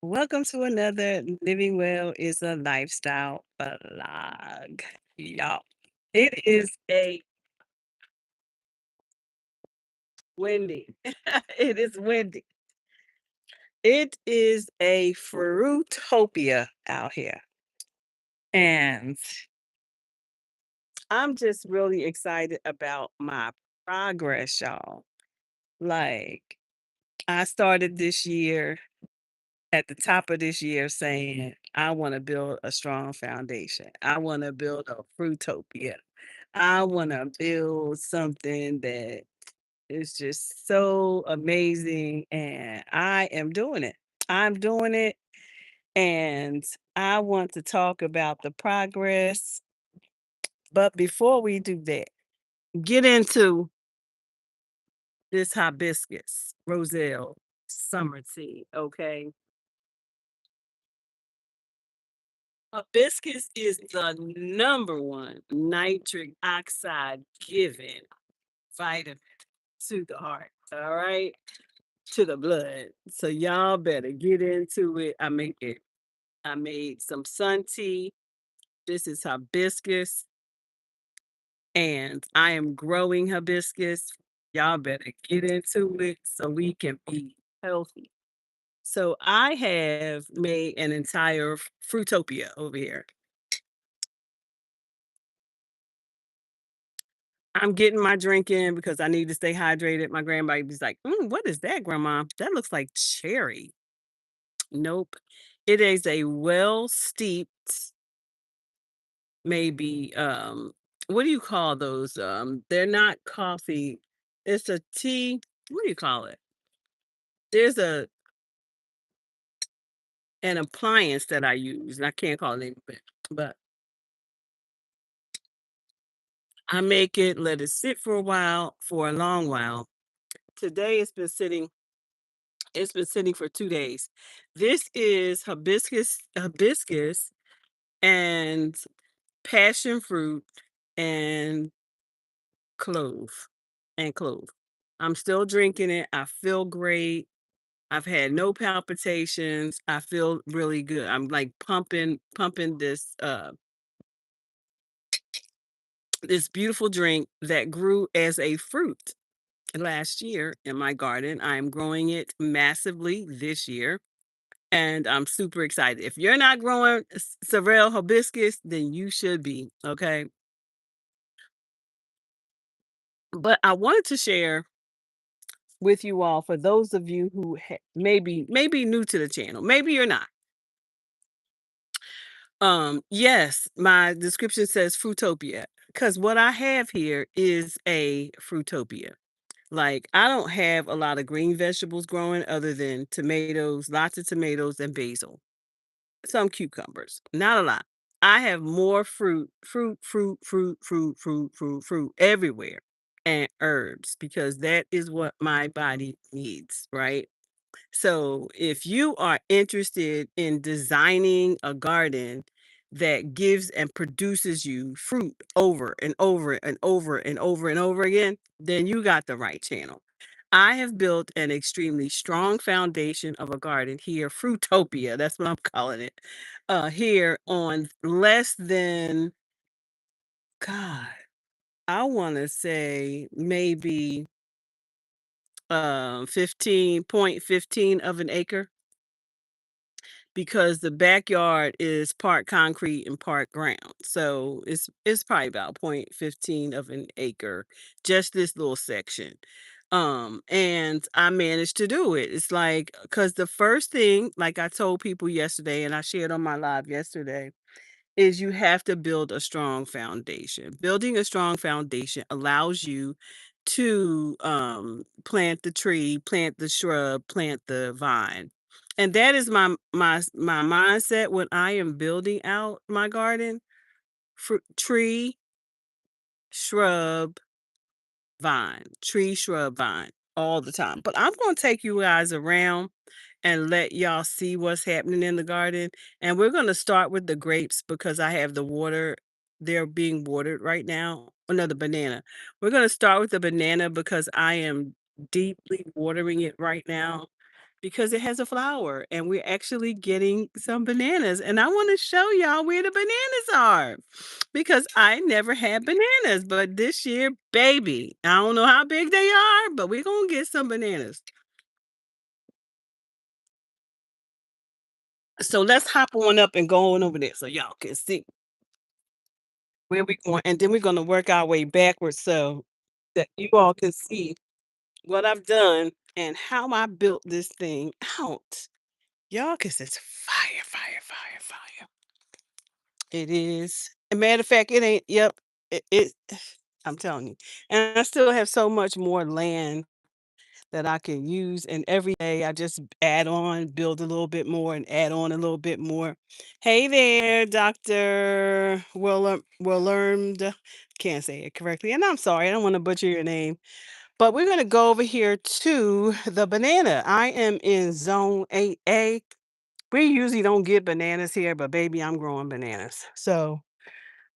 Welcome to another Living Well is a Lifestyle vlog, y'all. It is a windy. It is windy. It is a Frutopia out here. And I'm just really excited about my progress, y'all. Like, I started this year at the top of this year saying, I want to build a strong foundation. I want to build a Frutopia. I want to build something that is just so amazing. And I am doing it. I'm doing it. And I want to talk about the progress. But before we do that, get into this hibiscus, Roselle, summer tea. Okay. Hibiscus is the number one nitric oxide giving vitamin to the heart. All right. To the blood. So y'all better get into it. I made some sun tea. This is hibiscus, and I am growing hibiscus. Y'all better get into it so we can be healthy. So I have made an entire Frutopia over here. I'm getting my drink in because I need to stay hydrated. My grandbaby's like, what is that, grandma? That looks like cherry. Nope. It is a well steeped, maybe what do you call those? They're not coffee. It's a tea. What do you call it? There's an appliance that I use, and I can't call it name of it, but I make it, let it sit for a while, for a long while. Today it's been sitting for 2 days. This is hibiscus and passion fruit and clove clove. I'm still drinking it. I feel great. I've had no palpitations. I feel really good. I'm like pumping this beautiful drink that grew as a fruit last year in my garden. I am growing it massively this year, and I'm super excited. If you're not growing Sorrel hibiscus, then you should be, okay? But I wanted to share with you all, for those of you who maybe new to the channel, maybe you're not. Yes, my description says Frutopia because what I have here is a Frutopia. Like, I don't have a lot of green vegetables growing other than tomatoes, lots of tomatoes and basil, some cucumbers, not a lot. I have more fruit everywhere, and herbs, because that is what my body needs, right? So, if you are interested in designing a garden that gives and produces you fruit over and over and over and over and over again, then you got the right channel. I have built an extremely strong foundation of a garden here, Frutopia, that's what I'm calling it, here on less than, God, I want to say maybe 15.15 of an acre, because the backyard is part concrete and part ground. So it's probably about 0.15 of an acre, just this little section. And I managed to do it. It's like, because the first thing, like I told people yesterday, and I shared on my live yesterday, is you have to build a strong foundation. Building a strong foundation allows you to plant the tree, plant the shrub, plant the vine. And that is my mindset when I am building out my garden. Tree, shrub, vine, tree, shrub, vine, all the time. But I'm going to take you guys around and let y'all see what's happening in the garden. And we're going to start with the grapes because I have the water. They're being watered right now. Another banana. We're going to start with the banana because I am deeply watering it right now because it has a flower, and we're actually getting some bananas, and I wanna show y'all where the bananas are because I never had bananas, but this year, baby, I don't know how big they are, but we're gonna get some bananas. So let's hop on up and go on over there so y'all can see where we going, and then we're gonna work our way backwards so that you all can see what I've done and how I built this thing out. Y'all, 'cause it's fire, fire, fire, fire. It is. A matter of fact, it ain't yep, it I'm telling you. And I still have so much more land that I can use, and every day I just add on, build a little bit more, and add on a little bit more. Hey there, Dr. Willermed. Can't say it correctly, and I'm sorry, I don't wanna butcher your name. But we're gonna go over here to the banana. I am in zone 8A. We usually don't get bananas here, but baby, I'm growing bananas. So,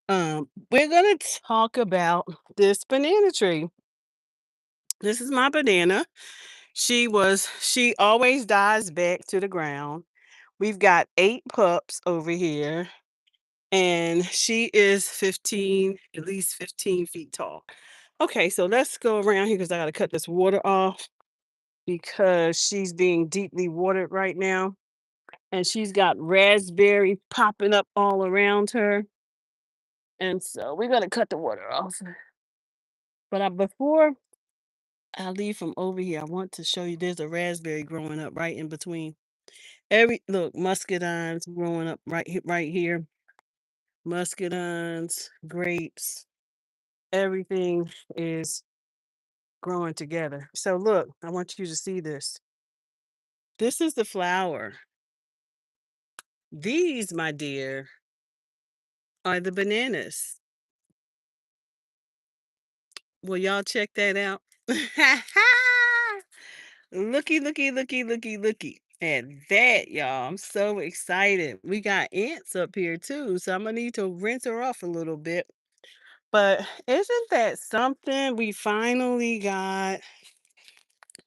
we're gonna talk about this banana tree. This is my banana. She always dies back to the ground. We've got 8 pups over here, and she is 15, at least 15 feet tall. Okay, so let's go around here because I gotta cut this water off because she's being deeply watered right now, and she's got raspberry popping up all around her. And so we're gonna cut the water off. But before I leave from over here, I want to show you there's a raspberry growing up right in between. Every look, muscadines growing up right here. Muscadines, grapes, everything is growing together. So look, I want you to see this. This is the flower. These, my dear, are the bananas. Will y'all check that out? Looky, looky, looky, looky, looky at that, y'all. I'm so excited. We got ants up here too, so I'm gonna need to rinse her off a little bit. But isn't that something? We finally got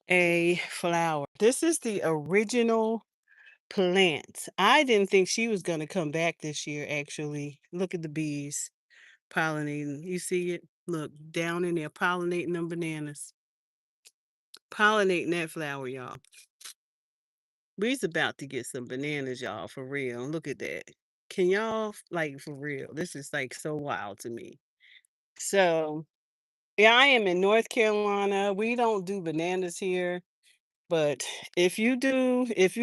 a flower. This is the original plant. I didn't think she was gonna come back this year, actually. Look at the bees pollinating. You see it? Look, down in there pollinating them bananas. Pollinating that flower, y'all. We's about to get some bananas, y'all, for real. Look at that. Can y'all, like, for real? This is like so wild to me. So, yeah, I am in North Carolina. We don't do bananas here, but if you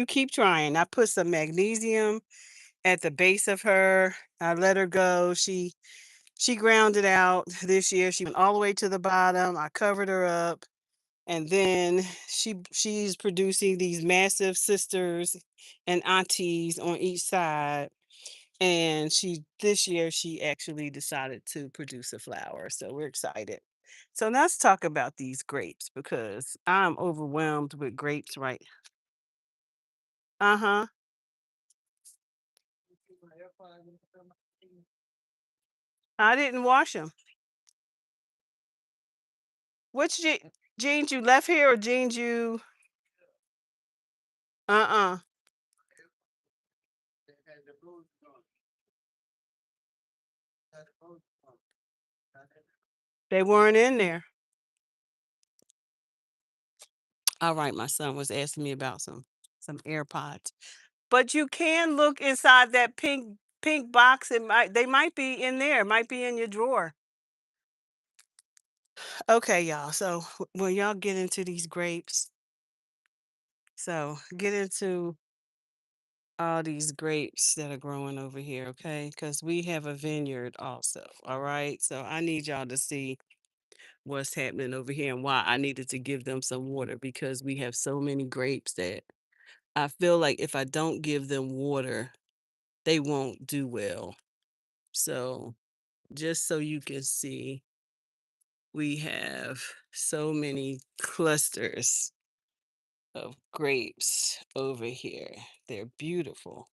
keep trying, I put some magnesium at the base of her. I let her go. She grounded out this year. She went all the way to the bottom. I covered her up. And then she's producing these massive sisters and aunties on each side. And she this year she actually decided to produce a flower. So we're excited. So let's talk about these grapes because I'm overwhelmed with grapes right. Uh-huh. I didn't wash them. Which jeans you left here or jeans you uh-uh. They weren't in there. All right, my son was asking me about some AirPods. But you can look inside that pink box. They might be in there, might be in your drawer. Okay, y'all. So when y'all get into these grapes, so get into all these grapes that are growing over here, okay? Because we have a vineyard also. All right. So I need y'all to see what's happening over here and why I needed to give them some water because we have so many grapes that I feel like if I don't give them water, they won't do well. So just so you can see, we have so many clusters of grapes over here. They're beautiful.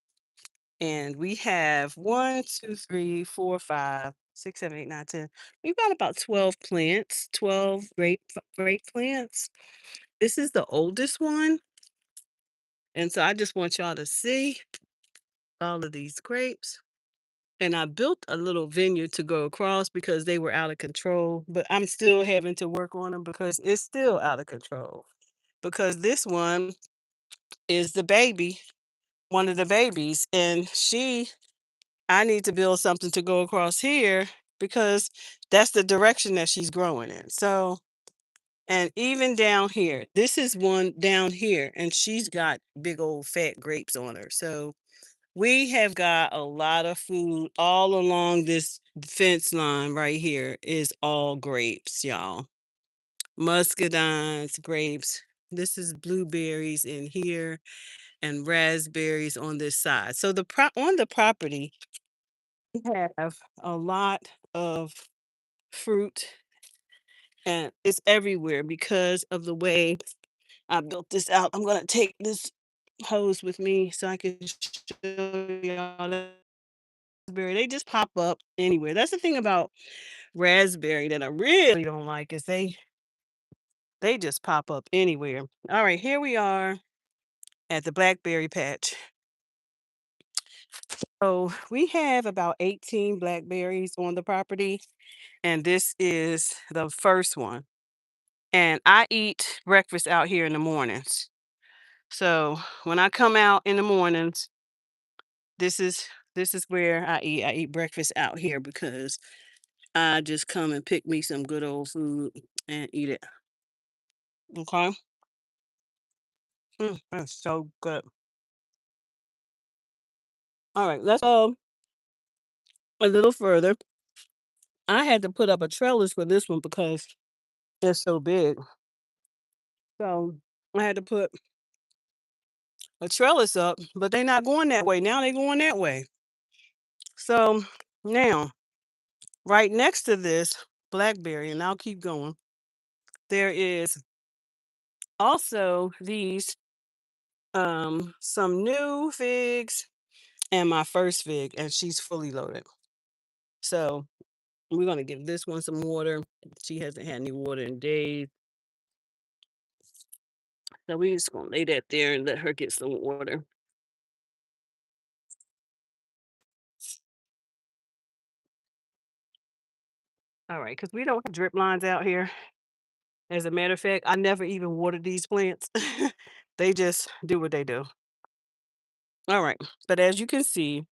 And we have one, two, three, four, five, six, seven, eight, nine, 10. We've got about 12 plants, 12 grape plants. This is the oldest one. And so I just want y'all to see all of these grapes. And I built a little vineyard to go across because they were out of control, but I'm still having to work on them because it's still out of control. Because this one is the baby, one of the babies, and I need to build something to go across here because that's the direction that she's growing in. So, and even down here, this is one down here, and she's got big old fat grapes on her. So, we have got a lot of food all along this fence line right here is all grapes, y'all. Muscadines, grapes. This is blueberries in here and raspberries on this side. So on the property, we have a lot of fruit and it's everywhere because of the way I built this out. I'm gonna take this hose with me so I can show y'all that raspberry. They just pop up anywhere. That's the thing about raspberry that I really don't like is they just pop up anywhere. All right, here we are at the blackberry patch. So we have about 18 blackberries on the property, and this is the first one. And I eat breakfast out here in the mornings. So when I come out in the mornings, this is this is where I eat. I eat breakfast out here because I just come and pick me some good old food and eat it. Okay. That's so good. All right, let's go a little further. I had to put up a trellis for this one because it's so big. So I had to put a trellis up, but they're not going that way. Now they're going that way. So now, right next to this blackberry, and I'll keep going, there is also these some new figs and my first fig, and she's fully loaded. So we're gonna give this one some water. She hasn't had any water in days. So we just gonna lay that there and let her get some water. All right, because we don't have drip lines out here. As a matter of fact, I never even water these plants. They just do what they do. All right. But as you can see,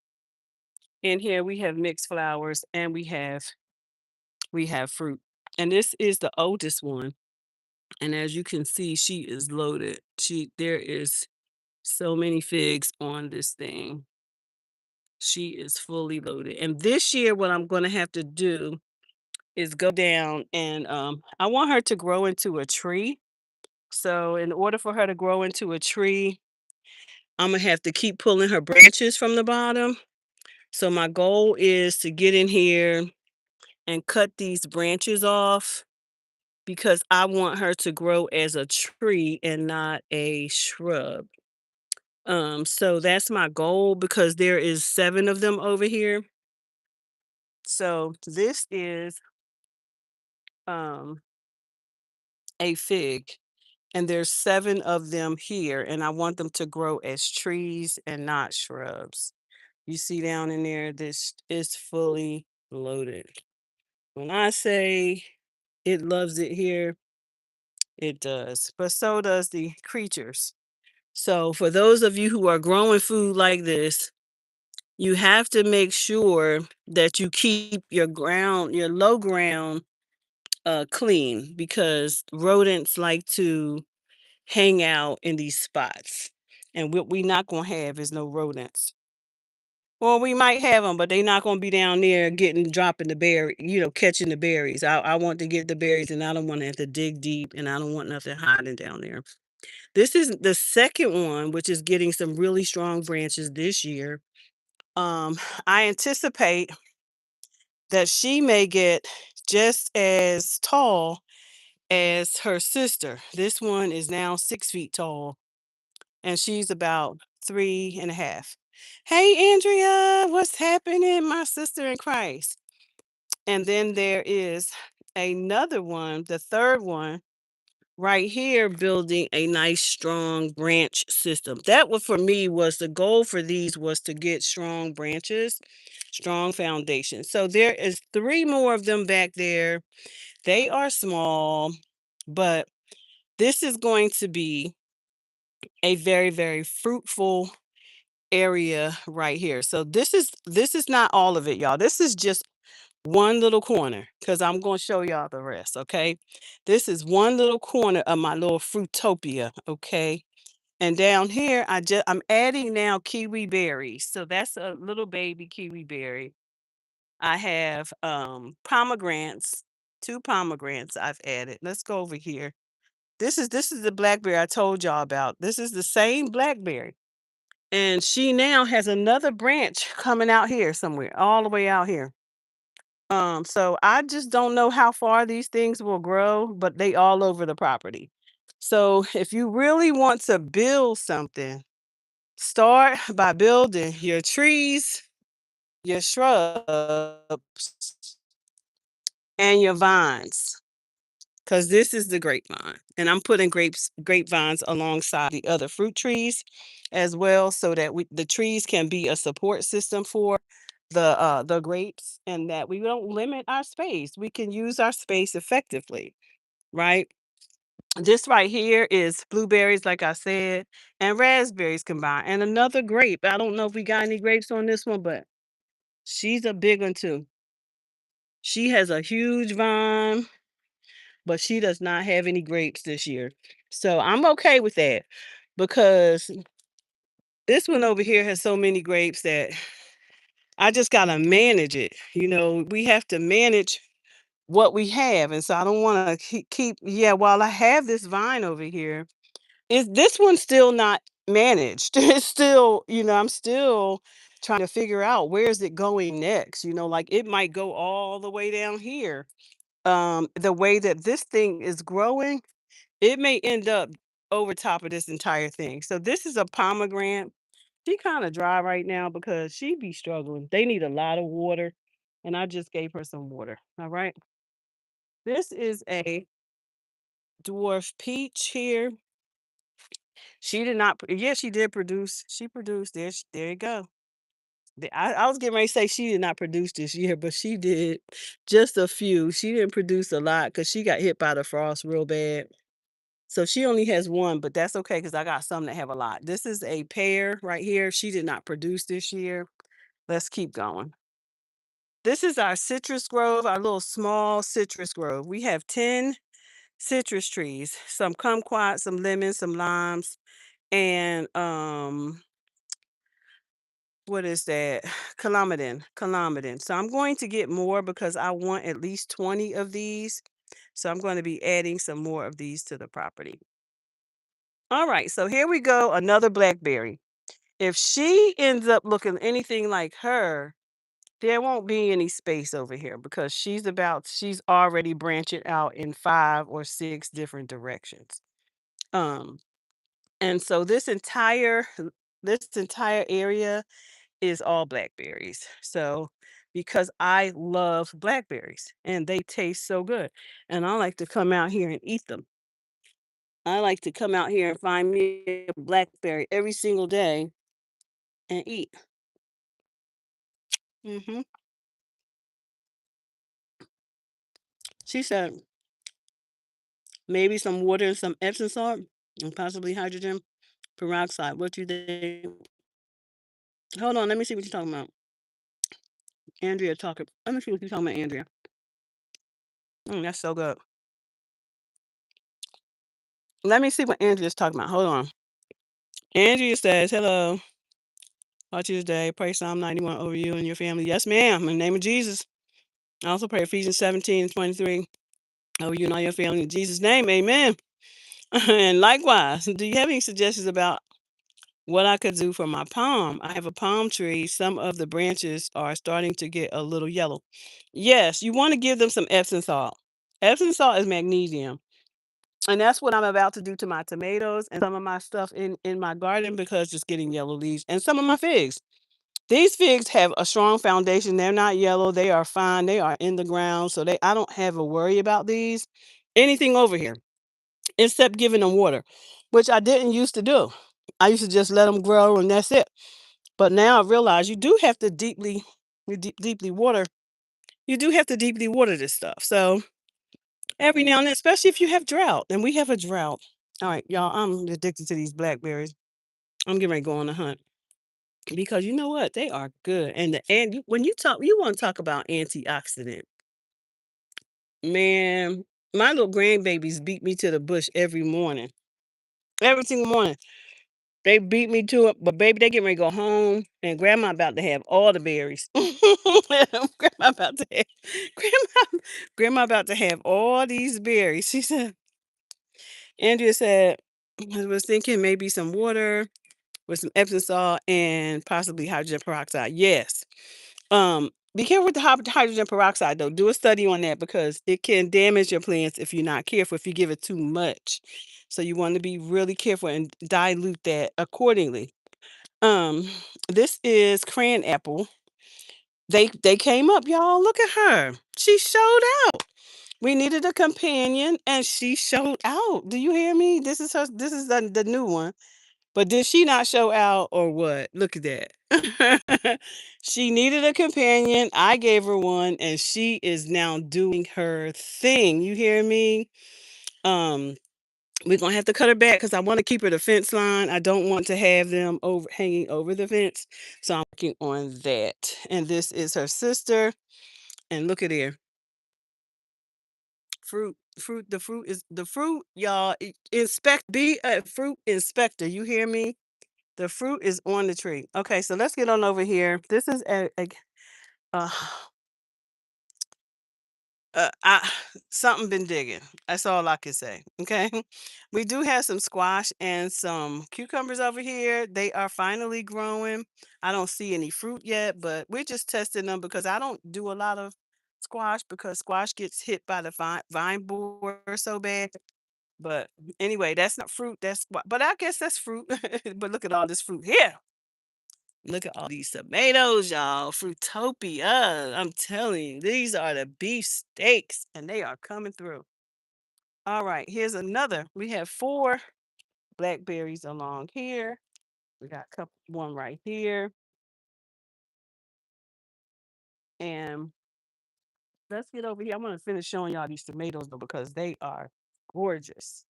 in here we have mixed flowers and we have fruit. And this is the oldest one. And as you can see, she is loaded. There is so many figs on this thing. She is fully loaded. And this year, what I'm going to have to do is go down and I want her to grow into a tree. So, in order for her to grow into a tree, I'm going to have to keep pulling her branches from the bottom. So, my goal is to get in here and cut these branches off because I want her to grow as a tree and not a shrub. So that's my goal because there is 7 of them over here. So this is um a fig and there's 7 of them here and I want them to grow as trees and not shrubs. You see down in there, this is fully loaded. When I say it loves it here, it does. But so does the creatures. So for those of you who are growing food like this, you have to make sure that you keep your low ground clean because rodents like to hang out in these spots. And what we not gonna have is no rodents. Well, we might have them, but they're not gonna be down there dropping the berry, catching the berries. I want to get the berries, and I don't want to have to dig deep, and I don't want nothing hiding down there. This is the second one, which is getting some really strong branches this year. I anticipate that she may get just as tall as her sister. This one is now 6 feet tall, and she's about 3.5. Hey, Andrea, what's happening, my sister in Christ? And then there is another one, the third one. right here building a nice strong branch system. That was for me was the goal for these was to get strong branches, strong foundation. So there is three more of them back there. They are small, but this is going to be a very, very fruitful area right here. So this is not all of it, y'all. This is just one little corner because I'm going to show y'all the rest. Okay, this is one little corner of my little Frutopia. Okay, and down here I'm adding now kiwi berries. So that's a little baby kiwi berry. I have pomegranates, two pomegranates I've added. Let's go over here. This is the blackberry I told y'all about. This is the same blackberry. And she now has another branch coming out here somewhere, all the way out here. So I just don't know how far these things will grow, but they all over the property. So if you really want to build something, start by building your trees, your shrubs, and your vines. Because this is the grapevine. And I'm putting grapevines alongside the other fruit trees as well, so that the trees can be a support system for the grapes, and that we don't limit our space. We can use our space effectively, right? This right here is blueberries, like I said, and raspberries combined. And another grape. I don't know if we got any grapes on this one, but she's a big one too. She has a huge vine, but she does not have any grapes this year. So I'm okay with that because this one over here has so many grapes that I just got to manage it. We have to manage what we have. And so I don't want to yeah, while I have this vine over here, is this one's still not managed. It's still, I'm still trying to figure out where is it going next. Like it might go all the way down here. The way that this thing is growing, it may end up over top of this entire thing. So this is a pomegranate. She kind of dry right now because she be struggling. They need a lot of water, and I just gave her some water. All right. This is a dwarf peach here. She did not. Yeah, she did produce. She produced. There you go. I was getting ready to say she did not produce this year, but she did just a few. She didn't produce a lot because she got hit by the frost real bad. So she only has one, but that's okay because I got some that have a lot. This is a pear right here. She did not produce this year. Let's keep going. This is our citrus grove, our little small citrus grove. We have 10 citrus trees, some kumquat, some lemons, some limes, and what is that? Calamidin. So I'm going to get more because I want at least 20 of these. So I'm going to be adding some more of these to the property. All right, so here we go, another blackberry. If she ends up looking anything like her, there won't be any space over here because she's already branching out in 5 or 6 different directions. Um, and so this entire area is all blackberries. So because I love blackberries and they taste so good, and I like to come out here and eat them. I like to come out here and find me a blackberry every single day and eat. Mhm. She said maybe some water and some Epsom salt and possibly hydrogen peroxide. What you think? Hold on, let me see what you're talking about. Andrea talking. Let me see what you're talking about, Andrea. That's so good. Let me see what Andrea's talking about. Hold on. Andrea says, "Hello, watch you today. Pray Psalm 91 over you and your family." Yes, ma'am. In the name of Jesus. I also pray Ephesians 17 and 23 over you and all your family. In Jesus' name, amen. And likewise, do you have any suggestions about what I could do for my palm? I have a palm tree. Some of the branches are starting to get a little yellow. Yes, you want to give them some Epsom salt. Epsom salt is magnesium. And that's what I'm about to do to my tomatoes and some of my stuff in my garden because it's getting yellow leaves and some of my figs. These figs have a strong foundation. They're not yellow. They are fine. They are in the ground. So I don't have a worry about these. Anything over here. except giving them water, which I didn't used to do. I used to just let them grow and that's it. But now I realize you do have to deeply water. You do have to deeply water this stuff. So every now and then, especially if you have drought, and we have a drought. All right, y'all, I'm addicted to these blackberries. I'm getting ready to go on a hunt because you know what? They are good. When you talk, you want to talk about antioxidant. Man, my little grandbabies beat me to the bush every morning. Every single morning. They beat me to it, but baby, they get ready to go home, and grandma about to have all the berries. grandma about to have grandma, grandma about to have all these berries. She said, Andrea said, I was thinking maybe some water with some Epsom salt and possibly hydrogen peroxide. Yes. Be careful with the hydrogen peroxide though. Do a study on that because it can damage your plants if you're not careful, if you give it too much. So you want to be really careful and dilute that accordingly. Um, this is crayon apple. They came up, y'all. Look at her. She showed out. We needed a companion and she showed out. Do you hear me? This is the new one. But did she not show out or what? Look at that. She needed a companion. I gave her one and she is now doing her thing. You hear me? Um, we're gonna have to cut her back because I want to keep her the fence line. I don't want to have them over hanging over the fence. So I'm working on that. And this is her sister. And look at here. The fruit, y'all. Be a fruit inspector. You hear me? The fruit is on the tree. Okay, so let's get on over here. This is uh, I something been digging. That's all I can say. Okay, we do have some squash and some cucumbers over here. They are finally growing. I don't see any fruit yet, but we're just testing them because I don't do a lot of squash because squash gets hit by the vine borer so bad. But anyway, that's not fruit. But I guess that's fruit. But look at all this fruit here. Look at all these tomatoes, y'all. Frutopia. I'm telling you, these are the beef steaks, and they are coming through. All right, here's another. We have 4 blackberries along here. We got one right here. And let's get over here. I'm gonna finish showing y'all these tomatoes though, because they are gorgeous.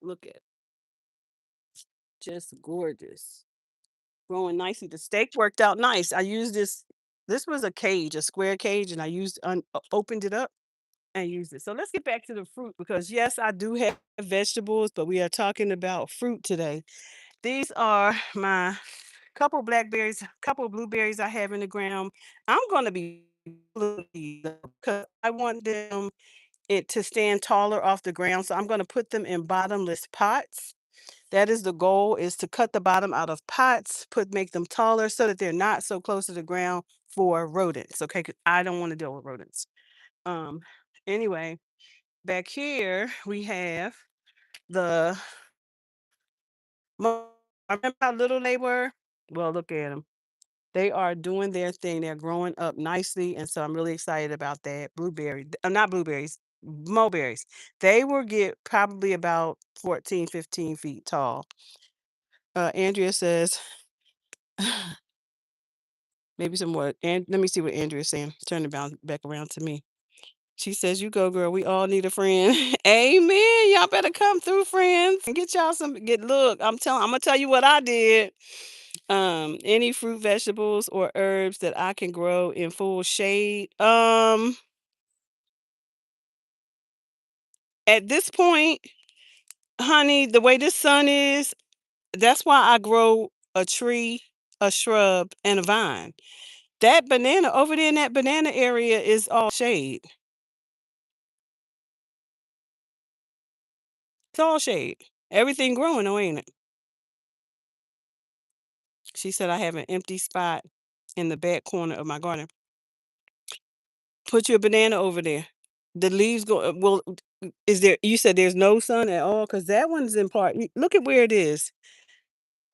Look at just gorgeous. Growing nicely. The steak worked out nice. I used this. This was a cage, a square cage, and I opened it up and use it. So let's get back to the fruit because yes, I do have vegetables, but we are talking about fruit today. These are my couple blackberries, couple blueberries I have in the ground. I'm going to be because I want them to stand taller off the ground. So I'm going to put them in bottomless pots. That is the goal is to cut the bottom out of pots, make them taller so that they're not so close to the ground for rodents. Okay, 'cause I don't want to deal with rodents. Um anyway, back here, we have the remember how little they were? Well, look at them. They are doing their thing. They're growing up nicely, and so I'm really excited about that. Not blueberries, mulberries. They will get probably about 14, 15 feet tall. Andrea says, maybe some more. And let me see what Andrea's saying. Turn it back around to me. She says, "You go, girl. We all need a friend." Amen. Y'all better come through, friends, and get y'all some. Look. I'm gonna tell you what I did. Any fruit, vegetables, or herbs that I can grow in full shade. At this point, honey, the way this sun is, that's why I grow a tree, a shrub, and a vine. That banana over there in that banana area is all shade. It's all shade. Everything growing, though, ain't it? She said I have an empty spot in the back corner of my garden. Put your banana over there. The leaves go well. Is there? You said there's no sun at all because that one's in part. Look at where it is.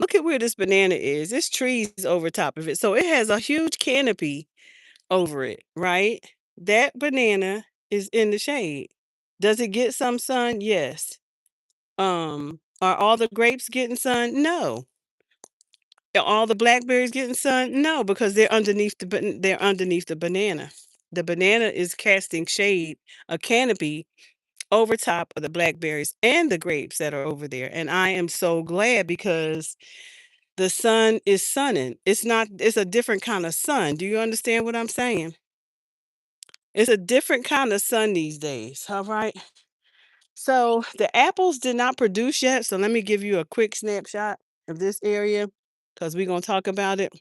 Look at where this banana is. This tree's over top of it, so it has a huge canopy over it. Right? That banana is in the shade. Does it get some sun? Yes. Are all the grapes getting sun? No. Are all the blackberries getting sun? No, because they're underneath the banana. The banana is casting shade, a canopy over top of the blackberries and the grapes that are over there. And I am so glad because the sun is sunning. It's a different kind of sun. Do you understand what I'm saying? It's a different kind of sun these days. All right. So the apples did not produce yet. So let me give you a quick snapshot of this area because we're going to talk about it.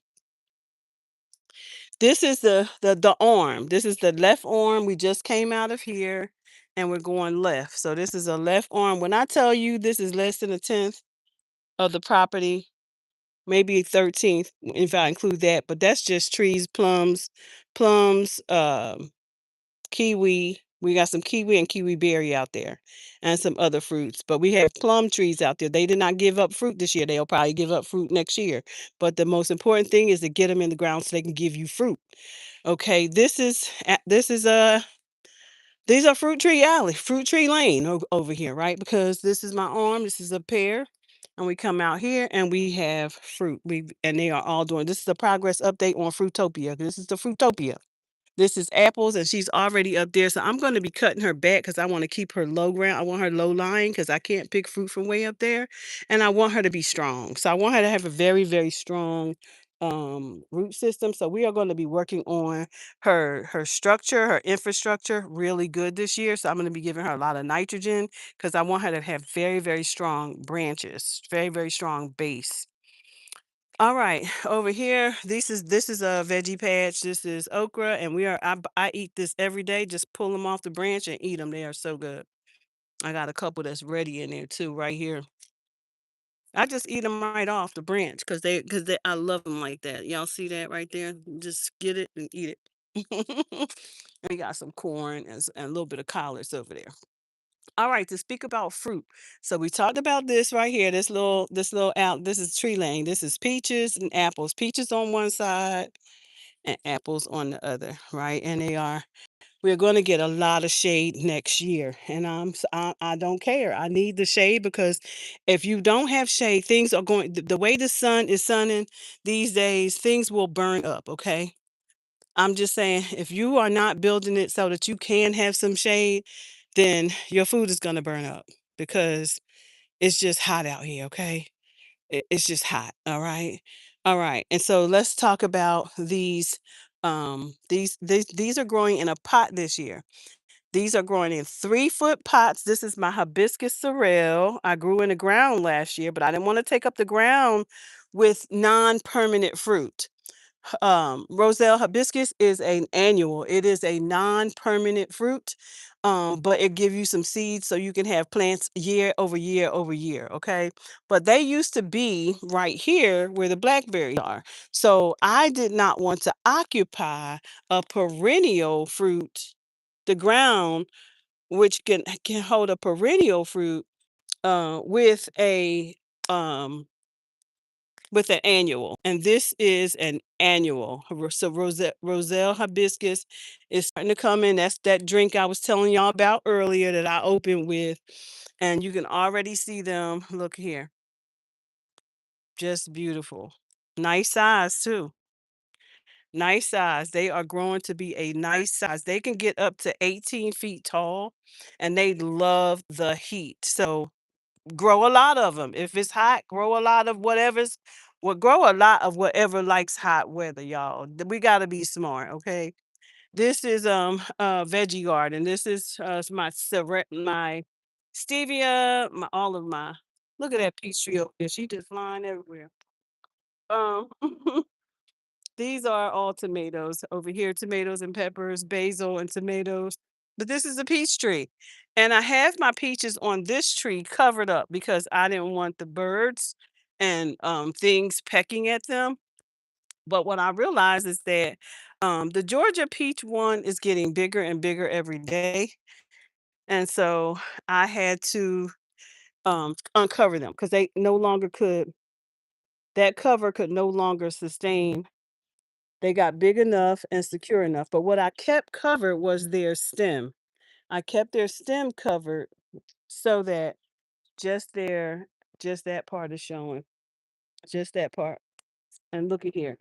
This is the arm. This is the left arm. We just came out of here and we're going left. So this is a left arm. When I tell you this is less than a tenth of the property, maybe a 13th if I include that, but that's just trees, plums, kiwi. We got some kiwi and kiwi berry out there and some other fruits. But we have plum trees out there. They did not give up fruit this year. They'll probably give up fruit next year. But the most important thing is to get them in the ground so they can give you fruit. Okay, these are fruit tree lane over here, right? Because this is my arm, this is a pear, and we come out here and we have fruit. And they are all doing this is a progress update on Frutopia. This is the Frutopia. This is apples, and she's already up there. So I'm going to be cutting her back because I want to keep her low ground. I want her low lying because I can't pick fruit from way up there. And I want her to be strong. So I want her to have a very, very strong root system. So we are going to be working on her structure, her infrastructure really good this year. So I'm going to be giving her a lot of nitrogen because I want her to have very, very strong branches, very, very strong base. All right, over here, this is a veggie patch. This is okra, and I eat this every day. Just pull them off the branch and eat them. They are so good. I got a couple that's ready in there too, right here. I just eat them right off the branch because I love them like that. Y'all see that right there? Just get it and eat it. We got some corn and a little bit of collards over there. All right, to speak about fruit. So we talked about this right here. This little out. This is tree lane. This is peaches and apples. Peaches on one side and apples on the other, right? And we're going to get a lot of shade next year. And I don't care. I need the shade because if you don't have shade, things are going the way the sun is sunning these days, things will burn up, okay? I'm just saying, if you are not building it so that you can have some shade, then your food is going to burn up because it's just hot out here, okay? It's just hot, all right? All right. And so let's talk about these. These are growing in a pot this year. These are growing in 3-foot pots. This is my hibiscus sorrel. I grew in the ground last year, but I didn't want to take up the ground with non-permanent fruit. Roselle hibiscus is an annual. It is a non-permanent fruit, but it give you some seeds so you can have plants year over year over year. Okay, but they used to be right here where the blackberries are. So I did not want to occupy a perennial fruit, the ground, which can hold a perennial fruit, with a um with an annual, and this is an annual. So Roselle hibiscus is starting to come in. That's that drink I was telling y'all about earlier that I opened with, and you can already see them. Look here, just beautiful, nice size too. Nice size. They are growing to be a nice size. They can get up to 18 feet tall, and they love the heat. So grow a lot of them. If it's hot, grow a lot of grow a lot of whatever likes hot weather, y'all. We gotta be smart, okay? This is veggie garden. This is my stevia, my all of my look at that peach tree over there. She just flying everywhere. Um these are all tomatoes over here, tomatoes and peppers, basil and tomatoes. But this is a peach tree. And I have my peaches on this tree covered up because I didn't want the birds and things pecking at them. But what I realized is that the Georgia peach one is getting bigger and bigger every day. And so I had to uncover them because they no longer could, that cover could no longer sustain. They got big enough and secure enough, but what I kept covered was their stem. I kept their stem covered so that just there, just that part is showing. Just that part. And look at here.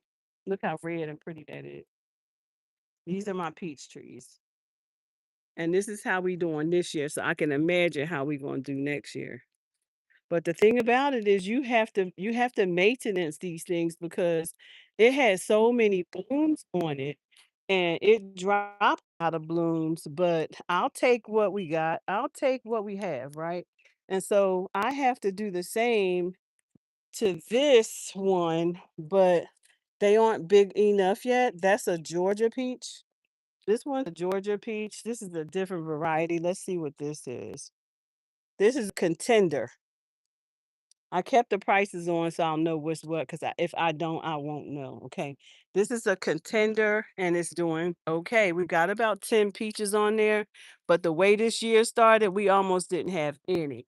Look how red and pretty that is. These are my peach trees. And this is how we doing this year. So I can imagine how we gonna do next year. But the thing about it is you have to maintenance these things because it has so many blooms on it and it drops out of blooms, but I'll take what we got. I'll take what we have, right? And so I have to do the same to this one, but they aren't big enough yet. That's a Georgia peach. This one's a Georgia peach. This is a different variety. Let's see what this is. This is contender. I kept the prices on so I'll know what's what because if I don't, I won't know. Okay. This is a contender and it's doing okay. We got about 10 peaches on there, but the way this year started, we almost didn't have any.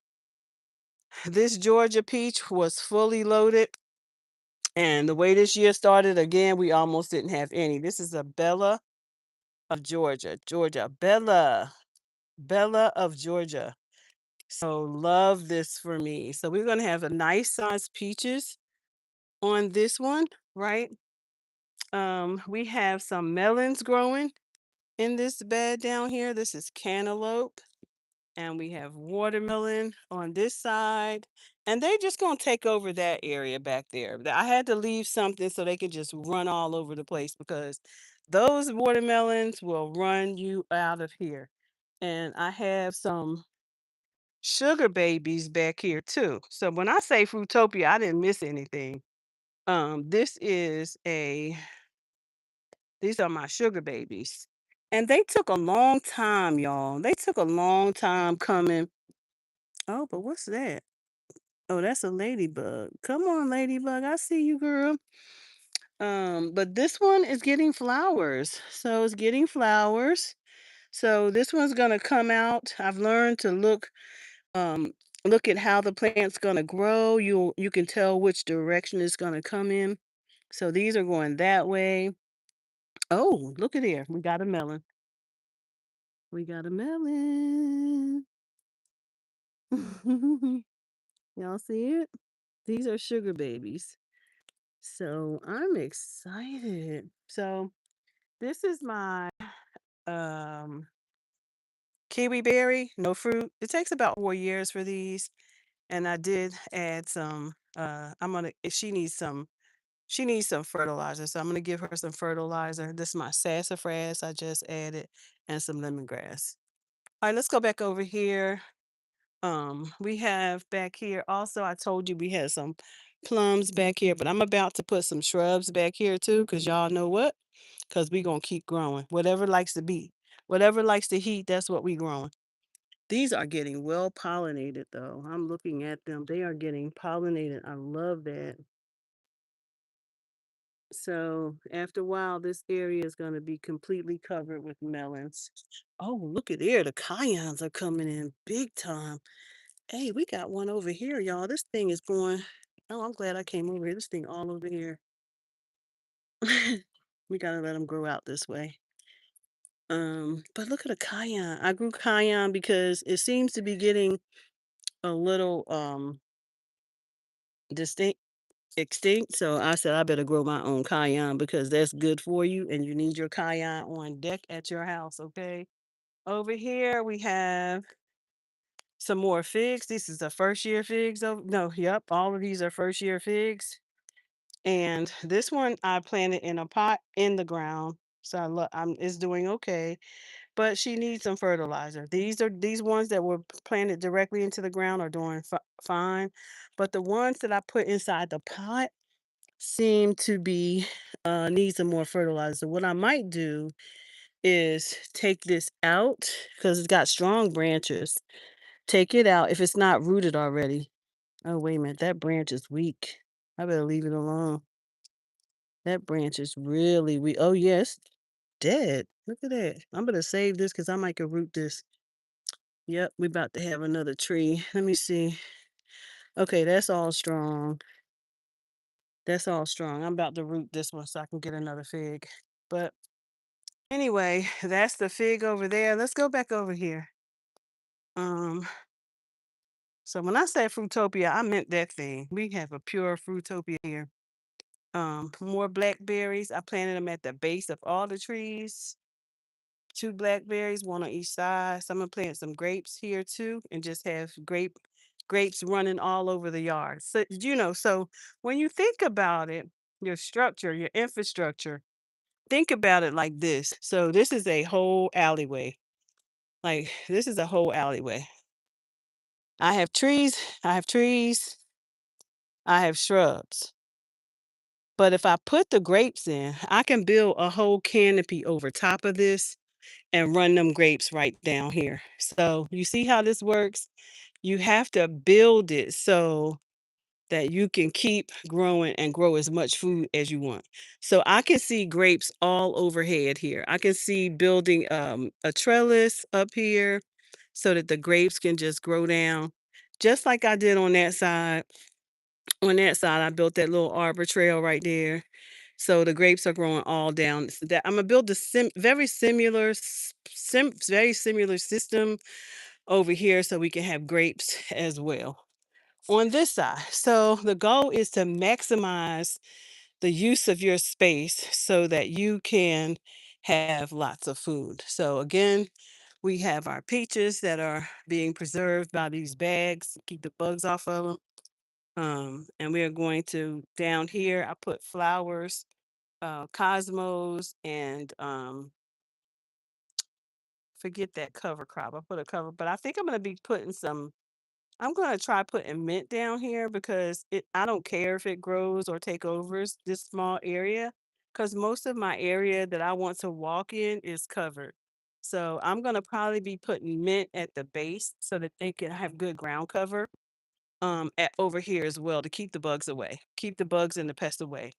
This Georgia peach was fully loaded. And the way this year started, again, we almost didn't have any. This is a Bella of Georgia. Georgia. Bella. Bella of Georgia. So love this for me. So we're going to have a nice size peaches on this one, right? We have some melons growing in this bed down here. This is cantaloupe. And we have watermelon on this side. And they're just going to take over that area back there. I had to leave something so they could just run all over the place because those watermelons will run you out of here. And I have some sugar babies back here too. So when I say Frutopia, I didn't miss anything. This is a these are my sugar babies. And they took a long time, y'all. They took a long time coming. Oh, but what's that? Oh, that's a ladybug. Come on, ladybug. I see you, girl. But this one is getting flowers. So it's getting flowers. So this one's gonna come out. I've learned to um look at how the plant's gonna grow. You can tell which direction it's gonna come in. So these are going that way. Oh, look at here. We got a melon. We got a melon. Y'all see it? These are sugar babies. So I'm excited. So this is my um kiwi berry, no fruit. It takes about 4 years for these. And I did add some I'm gonna if she needs some fertilizer. So I'm gonna give her some fertilizer. This is my sassafras I just added and some lemongrass. All right, let's go back over here. We have back here also, I told you we had some plums back here, but I'm about to put some shrubs back here too, because y'all know what? Because we gonna keep growing. Whatever likes to be, whatever likes to heat, that's what we growing. These are getting well pollinated though. I'm looking at them. They are getting pollinated. I love that. So after a while, this area is going to be completely covered with melons. Oh, look at there. The cayennes are coming in big time. Hey, we got one over here, y'all. This thing is going. Oh, I'm glad I came over here. This thing all over here. We gotta let them grow out this way. But look at the cayenne. I grew cayenne because it seems to be getting a little distinct extinct. So I said I better grow my own cayenne because that's good for you, and you need your cayenne on deck at your house. Okay. Over here we have some more figs. This is the first year figs. Oh no, yep, all of these are first year figs. And this one I planted in a pot in the ground. So I'm it's doing okay, but she needs some fertilizer. These ones that were planted directly into the ground are doing fine, but the ones that I put inside the pot seem to be need some more fertilizer. What I might do is take this out because it's got strong branches. Take it out if it's not rooted already. Oh, wait a minute, that branch is weak. I better leave it alone. That branch is really weak. Oh, yes, dead. Look at that. I'm gonna save this because I might could root this. Yep, we about to have another tree. Let me see. Okay, that's all strong. That's all strong. I'm about to root this one so I can get another fig. But anyway, that's the fig over there. Let's go back over here. Um, So when I say Frutopia, I meant that thing. We have a pure Frutopia here. More blackberries. I planted them at the base of all the trees. Two blackberries, one on each side. So I'm gonna plant some grapes here too, and just have grapes running all over the yard. So so when you think about it, your structure, your infrastructure, think about it like this. So this is a whole alleyway. Like this is a whole alleyway. I have trees, I have trees, I have shrubs. But if I put the grapes in, I can build a whole canopy over top of this and run them grapes right down here. So you see how this works? You have to build it so that you can keep growing and grow as much food as you want. So I can see grapes all overhead here. I can see building a trellis up here so that the grapes can just grow down, just like I did on that side. On that side, I built that little arbor trail right there. So the grapes are growing all down. So that I'm gonna build a very similar system over here so we can have grapes as well on this side. So the goal is to maximize the use of your space so that you can have lots of food. So again, we have our peaches that are being preserved by these bags, keep the bugs off of them. And we are going to down here, I put flowers, cosmos, and forget that cover crop. I put a cover, but I think I'm gonna be putting some. I'm gonna try putting mint down here because I don't care if it grows or take over this small area, because most of my area that I want to walk in is covered. So I'm gonna probably be putting mint at the base so that they can have good ground cover over here as well to keep the bugs away, keep the bugs and the pests away.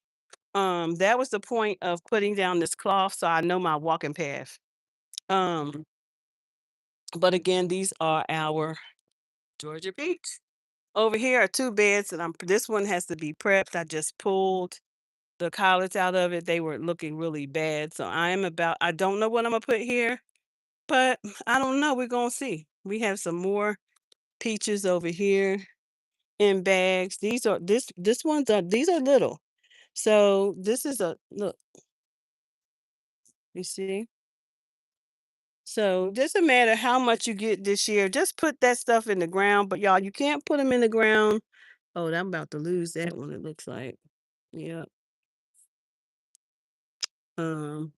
That was the point of putting down this cloth so I know my walking path. Um, but again, these are our Georgia peach. Over here are two beds that this one has to be prepped. I just pulled the collets out of it. They were looking really bad. So I don't know what I'm gonna put here, but I don't know. We're gonna see. We have some more peaches over here in bags. This ones are these are little. So this is a look, you see? So doesn't matter how much you get this year, just put that stuff in the ground. But y'all, you can't put them in the ground. Oh, I'm about to lose that one, it looks like. Yeah. Um,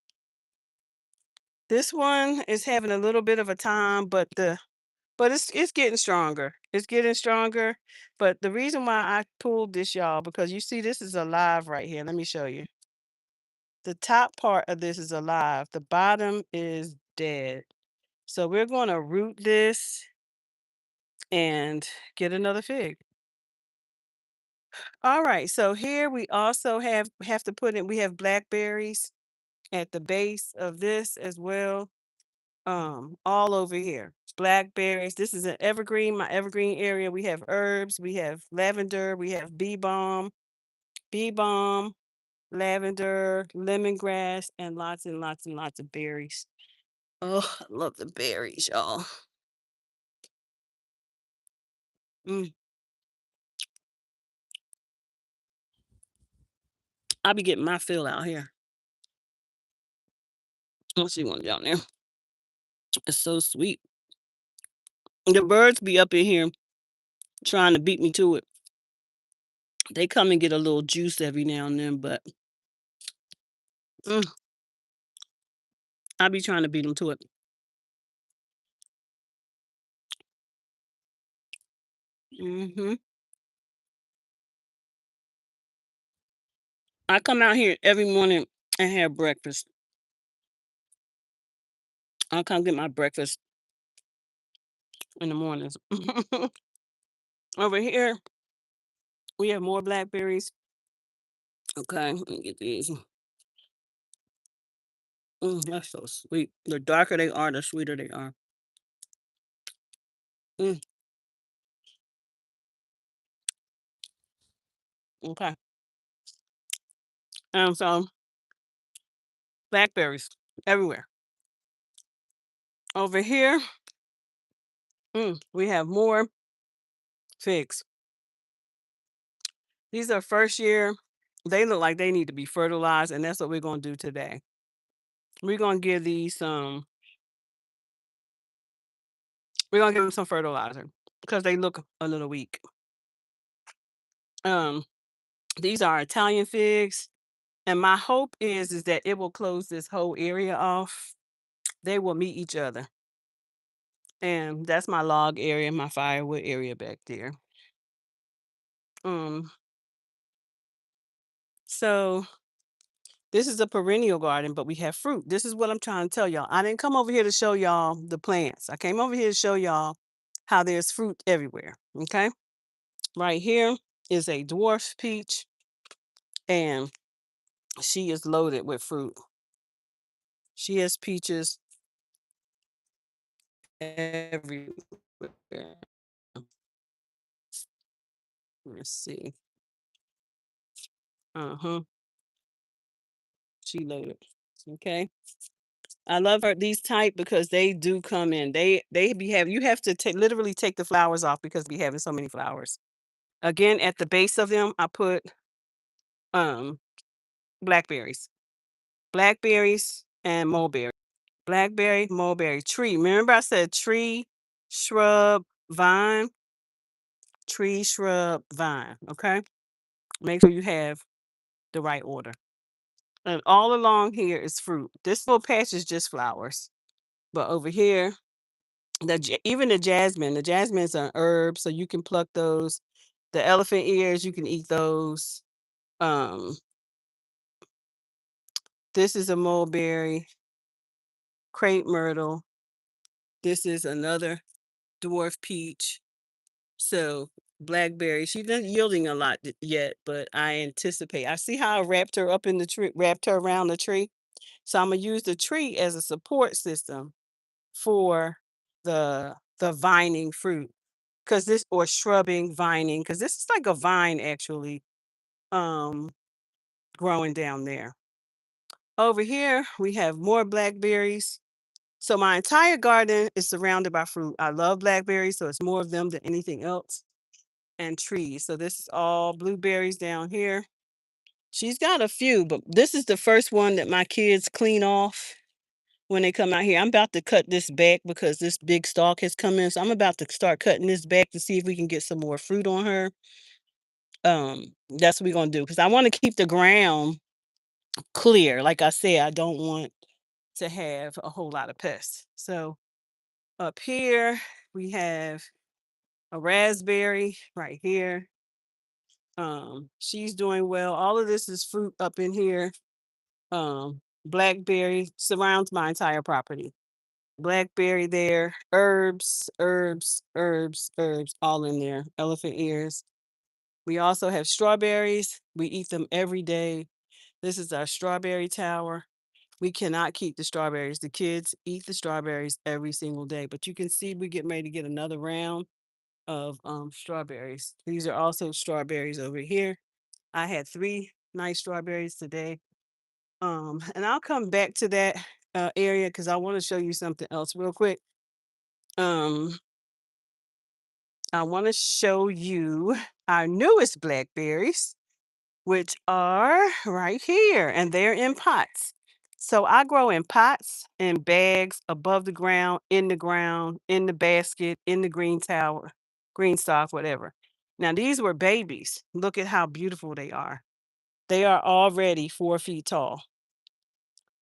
this one is having a little bit of a time, but it's getting stronger. It's getting stronger. But the reason why I pulled this, y'all, because you see this is alive right here. Let me show you. The top part of this is alive. The bottom is dead. So we're going to root this and get another fig. All right. So here we also have to put in. We have blackberries at the base of this as well. All over here. Blackberries. This is an evergreen, my evergreen area. We have herbs, we have lavender, we have bee balm, lavender, lemongrass, and lots of berries. Oh, I love the berries, y'all. Mm, I be getting my fill out here. I see one down there. It's so sweet. The birds be up in here trying to beat me to it. They come and get a little juice every now and then, but mm, I be trying to beat them to it. Hmm. I come out here every morning and have breakfast. I come get my breakfast in the mornings. Over here, we have more blackberries. Okay, let me get these. That's so sweet. The darker they are, the sweeter they are. Mm, okay. And so, blackberries everywhere. Over here, we have more. figs. These are first year. They look like they need to be fertilized, and that's what we're gonna do today. We're gonna give these some we're gonna give them some fertilizer because they look a little weak. Um, these are Italian figs, and my hope is that it will close this whole area off. They will meet each other. And that's my log area, my firewood area back there. Um, so this is a perennial garden, but we have fruit. This is what I'm trying to tell y'all. I didn't come over here to show y'all the plants. I came over here to show y'all how there's fruit everywhere. Okay. Right here is a dwarf peach, and she is loaded with fruit. She has peaches everywhere. Let's see. Uh-huh. She loaded. Okay. I love these type because they do come in. They be have you have to literally take the flowers off because we having so many flowers. Again, at the base of them, I put um blackberries. Blackberries and mulberry. Blackberry, mulberry, tree. Remember I said tree, shrub, vine, tree, shrub, vine. Okay? Make sure you have the right order. And all along here is fruit. This little patch is just flowers. But over here, even the jasmine's are herb, so you can pluck those. The elephant ears, you can eat those. Um, this is a mulberry, crepe myrtle. This is another dwarf peach. So blackberry, she's not yielding a lot yet, but I anticipate. I see how I wrapped her up in the tree, wrapped her around the tree. So I'm gonna use the tree as a support system for the vining fruit. Cause this or shrubbing, vining, because this is like a vine actually um growing down there. Over here we have more blackberries. So my entire garden is surrounded by fruit. I love blackberries, so it's more of them than anything else. And trees. So this is all blueberries down here. She's got a few, but this is the first one that my kids clean off when they come out here. I'm about to cut this back because this big stalk has come in. So I'm about to start cutting this back to see if we can get some more fruit on her. That's what we're gonna do because I want to keep the ground clear. Like I said, I don't want to have a whole lot of pests. So up here we have a raspberry right here. She's doing well. All of this is fruit up in here. Blackberry surrounds my entire property. Blackberry there, herbs, herbs, herbs, herbs, all in there. Elephant ears. We also have strawberries. We eat them every day. This is our strawberry tower. We cannot keep the strawberries. The kids eat the strawberries every single day. But you can see we're getting ready to get another round of strawberries. These are also strawberries over here. I had 3 nice strawberries today. And I'll come back to that area because I want to show you something else real quick. Um, I want to show you our newest blackberries, which are right here, and they're in pots. So I grow in pots, in bags, above the ground, in the basket, in the green tower, green stock, whatever. Now these were babies. Look at how beautiful they are. They are already 4 feet tall.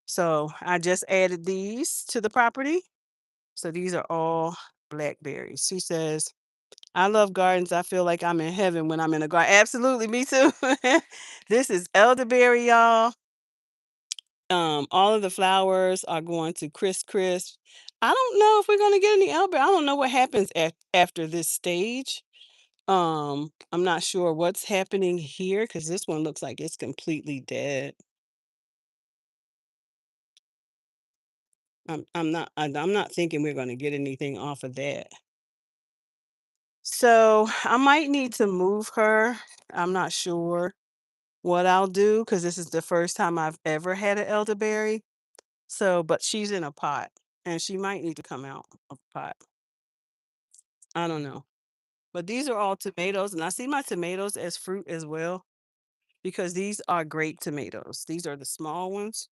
So I just added these to the property. So these are all blackberries. She says, I love gardens. I feel like I'm in heaven when I'm in a garden. Absolutely, me too. This is elderberry, y'all. All of the flowers are going to crisp. I don't know if we're gonna get any elderberry. I don't know what happens after this stage. I'm not sure what's happening here because this one looks like it's completely dead. I'm not thinking we're gonna get anything off of that. So I might need to move her. I'm not sure what I'll do because this is the first time I've ever had an elderberry. So, but she's in a pot and she might need to come out of the pot. I don't know. But these are all tomatoes, and I see my tomatoes as fruit as well because these are grape tomatoes. These are the small ones.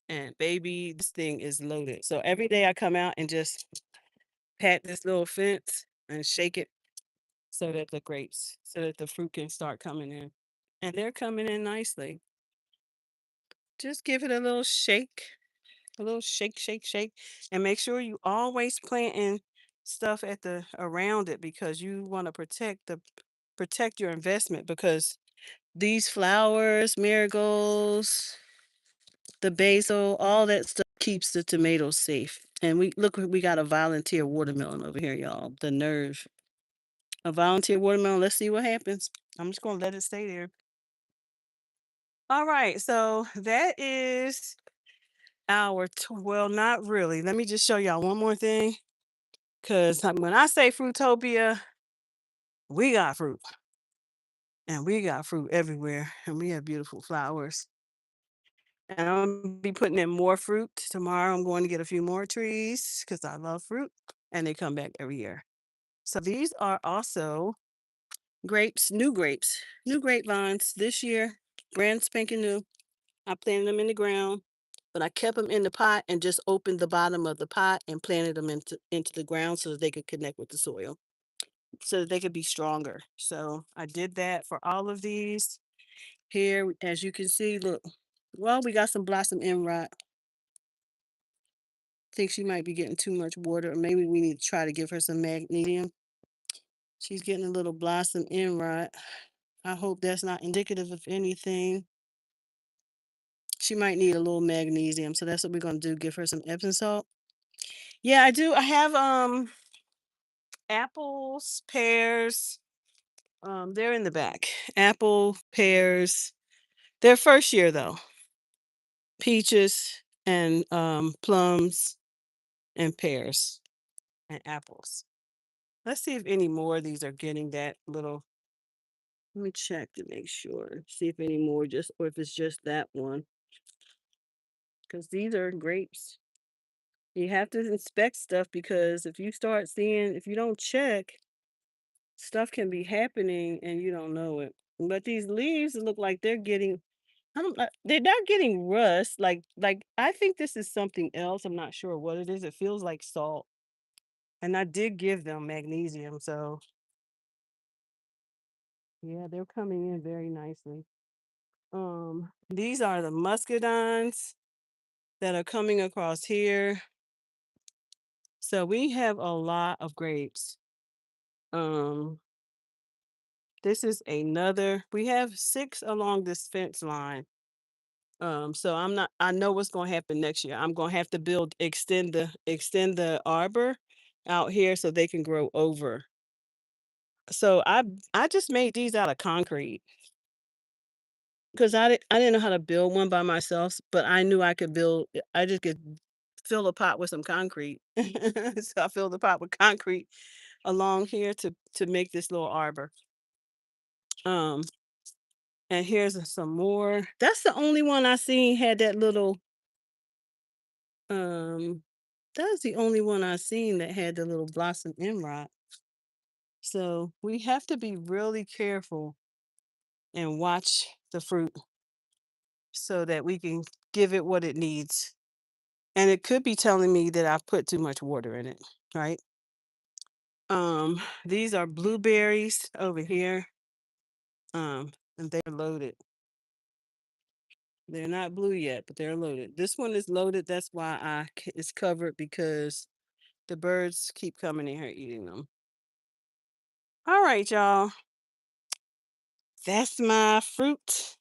And baby, this thing is loaded. So every day I come out and just pat this little fence and shake it so that the fruit can start coming in. And they're coming in nicely. Just give it a little shake, shake, shake, and make sure you always planting stuff at the around it because you want to protect your investment because these flowers, marigolds, the basil, all that stuff keeps the tomatoes safe. And we got a volunteer watermelon over here, y'all. The nerve. A volunteer watermelon. Let's see what happens. I'm just gonna let it stay there. All right, so that is well, not really. Let me just show y'all one more thing. Cause when I say Frutopia, we got fruit. And we got fruit everywhere. And we have beautiful flowers. And I'm gonna be putting in more fruit. Tomorrow I'm going to get a few more trees because I love fruit. And they come back every year. So these are also new grapevines this year, brand spanking new. I planted them in the ground, but I kept them in the pot and just opened the bottom of the pot and planted them into the ground so that they could connect with the soil, so that they could be stronger. So I did that for all of these. Here, as you can see, look, well, we got some blossom end rot. Think she might be getting too much water, or maybe we need to try to give her some magnesium. She's getting a little blossom end rot. I hope that's not indicative of anything. She might need a little magnesium, so that's what we're gonna do. Give her some Epsom salt. Yeah, I do. I have apples, pears. They're in the back. Apple, pears. They're first year though. Peaches and plums and pears and apples. Let's see if any more of these are getting that little. Let me check to make sure. See if any more just or if it's just that one. Because these are grapes. You have to inspect stuff because if you don't check, stuff can be happening and you don't know it. But these leaves look like they're getting, I don't, they're not getting rust. Like I think this is something else. I'm not sure what it is. It feels like salt. And I did give them magnesium, so yeah, they're coming in very nicely. These are the muscadines that are coming across here. So we have a lot of grapes. Um, this is another. We have 6 along this fence line. So I know what's gonna happen next year. I'm gonna have to extend the arbor out here so they can grow over. So I just made these out of concrete because I didn't know how to build one by myself, but I knew I just could fill a pot with some concrete. So I filled the pot with concrete along here to make this little arbor. Um, and here's some more. That's the only one I seen had that little um that's the only one I seen that had the little blossom emerald. So we have to be really careful and watch the fruit so that we can give it what it needs. And it could be telling me that I've put too much water in it, right? These are blueberries over here. And they're loaded. They're not blue yet, but they're loaded. This one is loaded. That's why it's covered because the birds keep coming in here eating them. All right, y'all. That's my fruit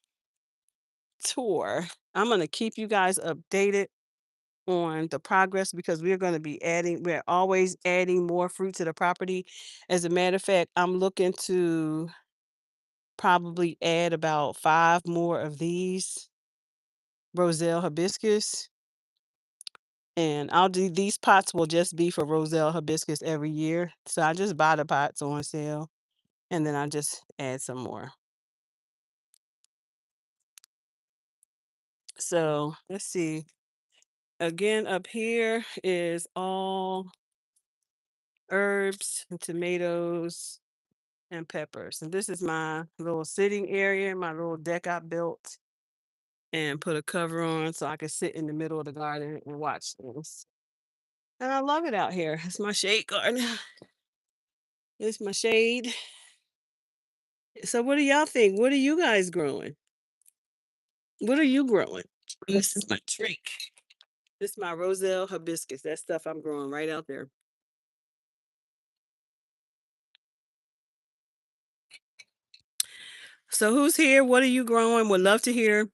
tour. I'm going to keep you guys updated on the progress because we're always adding more fruit to the property. As a matter of fact, I'm looking to probably add about 5 more of these Roselle hibiscus. And these pots will just be for Roselle hibiscus every year. So I just buy the pots on sale and then I just add some more. So let's see. Again, up here is all herbs and tomatoes. and peppers. And this is my little sitting area, my little deck I built and put a cover on so I could sit in the middle of the garden and watch things. And I love it out here. It's my shade garden. It's my shade. So what do y'all think? What are you guys growing? What are you growing? This is my drink. This is my Roselle hibiscus. That stuff I'm growing right out there. So who's here? What are you growing? Would love to hear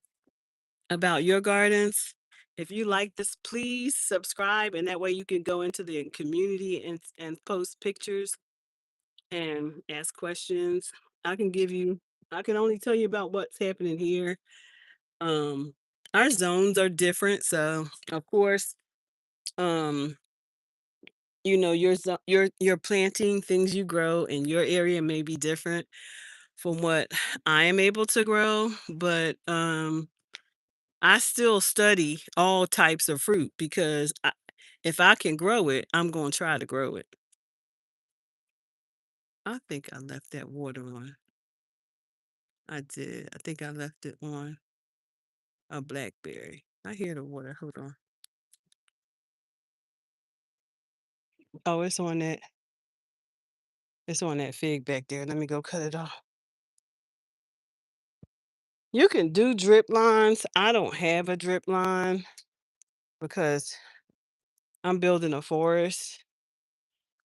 about your gardens. If you like this, please subscribe, and that way you can go into the community and post pictures and ask questions. I can give you. I can only tell you about what's happening here. Um, our zones are different, so of course, um, your planting things you grow in your area may be different from what I am able to grow, but I still study all types of fruit because if I can grow it, I'm going to try to grow it. I think I left that water on. I did. I think I left it on a blackberry. I hear the water. Hold on. Oh, it's on that fig back there. Let me go cut it off. You can do drip lines. I don't have a drip line because I'm building a forest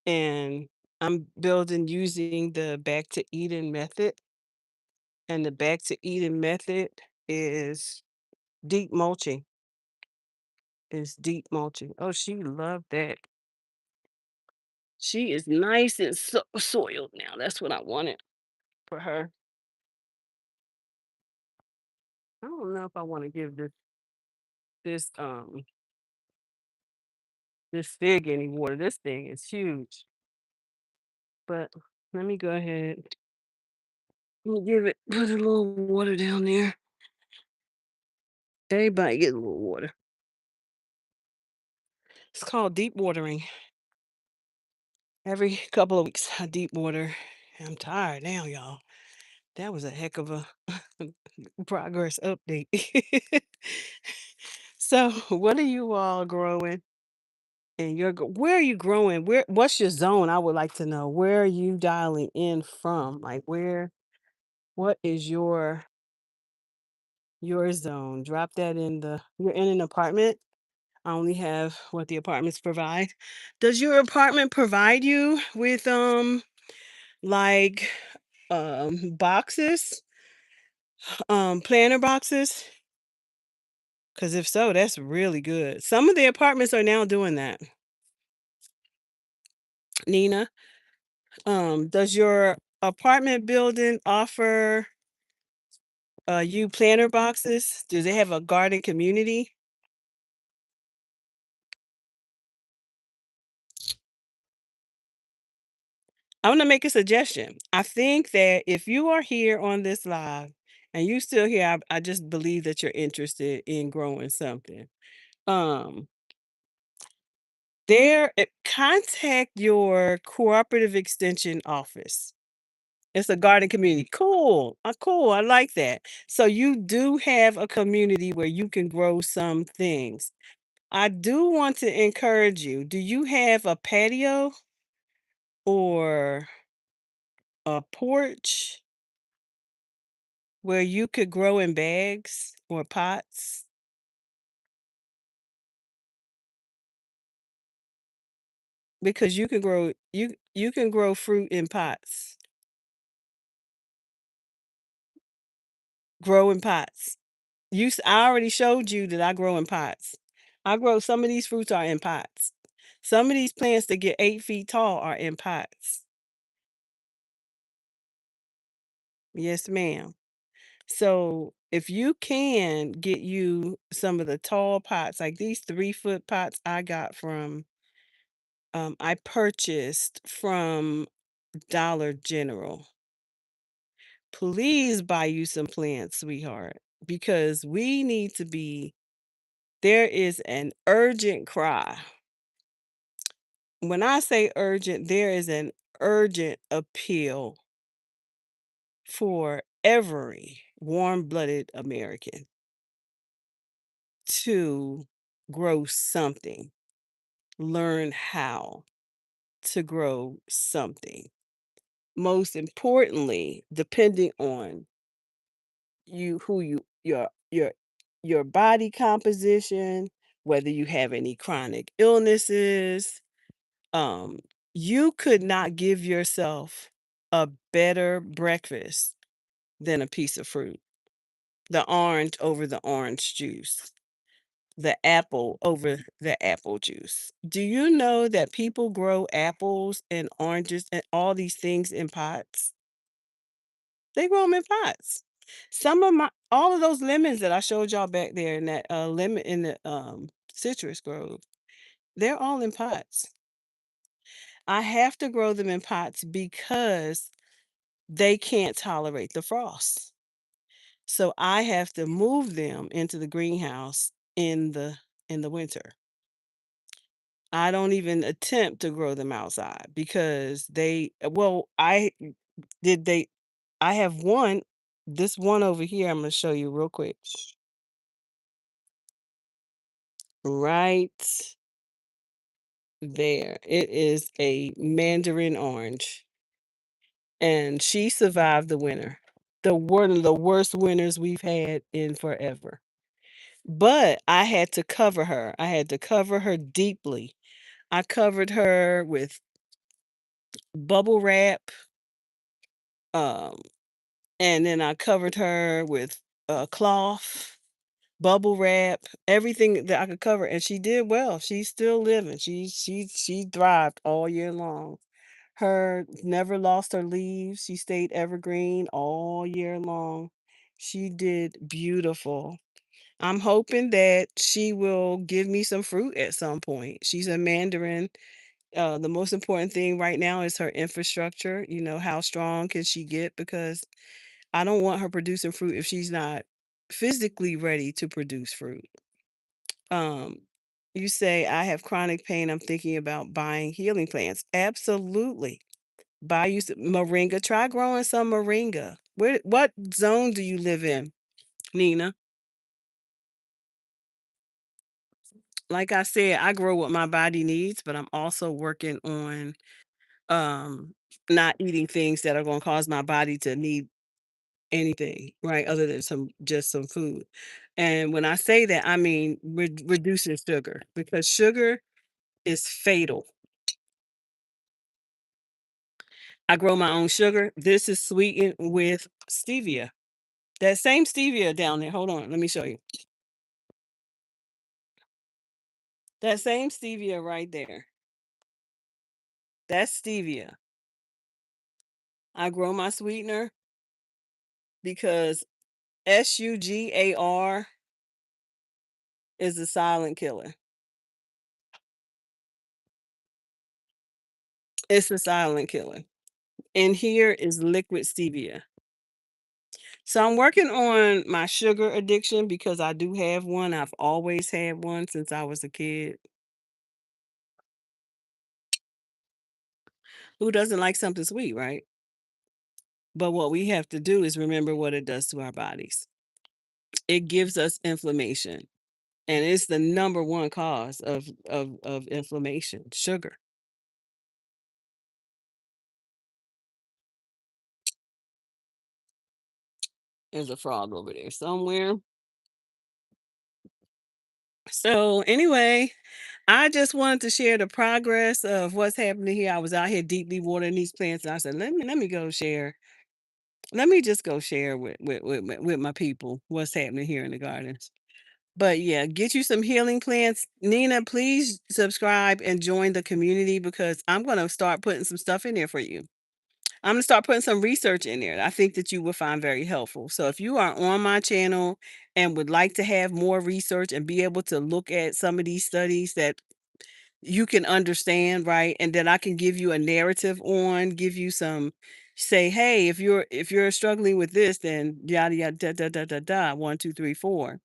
and I'm building using the back to Eden method. And the back to Eden method is deep mulching. Is deep mulching. Oh, she loved that. She is nice and soiled now. That's what I wanted for her. I don't know if I want to give this this fig any water. This thing is huge. But let me go ahead and give it put a little water down there. Everybody get a little water. It's called deep watering. Every couple of weeks, I deep water. I'm tired now, y'all. That was a heck of a progress update. So, what are you all growing? And where are you growing? What's your zone? I would like to know. Where are you dialing in from? Like what is your zone? Drop that in the you're in an apartment. I only have what the apartments provide. Does your apartment provide you with like boxes? Planter boxes? Because if so, that's really good. Some of the apartments are now doing that. Nina, does your apartment building offer you planter boxes? Do they have a garden community? I'm gonna make a suggestion. I think that if you are here on this live and you still here, I just believe that you're interested in growing something. Um, contact your cooperative extension office. It's a garden community. Cool. Cool. I like that. So you do have a community where you can grow some things. I do want to encourage you. Do you have a patio or a porch where you could grow in bags or pots? Because you can grow fruit in pots. Grow in pots. I already showed you that I grow in pots. I grow some of these fruits are in pots. Some of these plants that get 8 feet tall are in pots. Yes, ma'am. So if you can get you some of the tall pots, like these 3 foot pots I got from I purchased from Dollar General. Please buy you some plants, sweetheart, because we need to be there is an urgent cry. When I say urgent, there is an urgent appeal for every warm-blooded American to grow something, learn how to grow something. Most importantly, depending on your body composition, whether you have any chronic illnesses, um, you could not give yourself a better breakfast than a piece of fruit. The orange over the orange juice, the apple over the apple juice. Do you know that people grow apples and oranges and all these things in pots? They grow them in pots. Some of my all of those lemons that I showed y'all back there in that lemon in the citrus grove, they're all in pots. I have to grow them in pots because they can't tolerate the frost. So I have to move them into the greenhouse in the winter. I don't even attempt to grow them outside because did they I have one, this one over here I'm gonna show you real quick. Right there. It is a mandarin orange, and she survived the winter. The one of the worst winters we've had in forever. But I had to cover her. I had to cover her deeply. I covered her with bubble wrap, um, and then I covered her with cloth, bubble wrap, everything that I could cover, and she did well. She's still living. She thrived all year long. Her never lost her leaves. She stayed evergreen all year long. She did beautiful. I'm hoping that she will give me some fruit at some point. She's a mandarin. The most important thing right now is her infrastructure. You know, how strong can she get? Because I don't want her producing fruit if she's not physically ready to produce fruit. Um, you say, I have chronic pain. I'm thinking about buying healing plants. Absolutely. Buy you some moringa. Try growing some moringa. What zone do you live in, Nina? Like I said, I grow what my body needs, but I'm also working on um not eating things that are going to cause my body to need anything, right? Other than some food. And when I say that, I mean reducing sugar because sugar is fatal. I grow my own sugar. This is sweetened with stevia. That same stevia down there. Hold on, let me show you. That same stevia right there. That's stevia. I grow my sweetener because sugar is a silent killer. It's a silent killer. And here is liquid stevia. So I'm working on my sugar addiction because I do have one. I've always had one since I was a kid. Who doesn't like something sweet, right? But what we have to do is remember what it does to our bodies. It gives us inflammation, and it's the number one cause of inflammation, sugar. There's a frog over there somewhere. So anyway, I just wanted to share the progress of what's happening here. I was out here deeply watering these plants, and I said, let me go share. Let me just go share with my people what's happening here in the gardens. But yeah, get you some healing plants. Nina, please subscribe and join the community because I'm gonna start putting some stuff in there for you. I'm gonna start putting some research in there that I think that you will find very helpful. So if you are on my channel and would like to have more research and be able to look at some of these studies that you can understand, right? And then I can give you a narrative on, give you some say, hey, if you're struggling with this, then yada yada da da da da da 1, 2, 3, 4.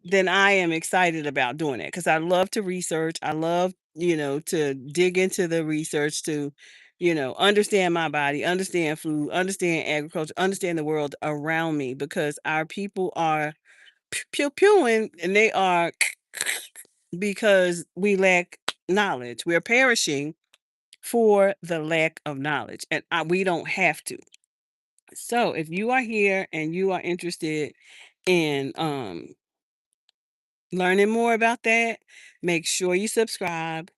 Then I am excited about doing it because I love to research. I love, to dig into the research to understand my body, understand food, understand agriculture, understand the world around me because our people are pew pewing and they are because we lack knowledge. We're perishing for the lack of knowledge, and we don't have to. So, if you are here and you are interested in learning more about that, make sure you subscribe.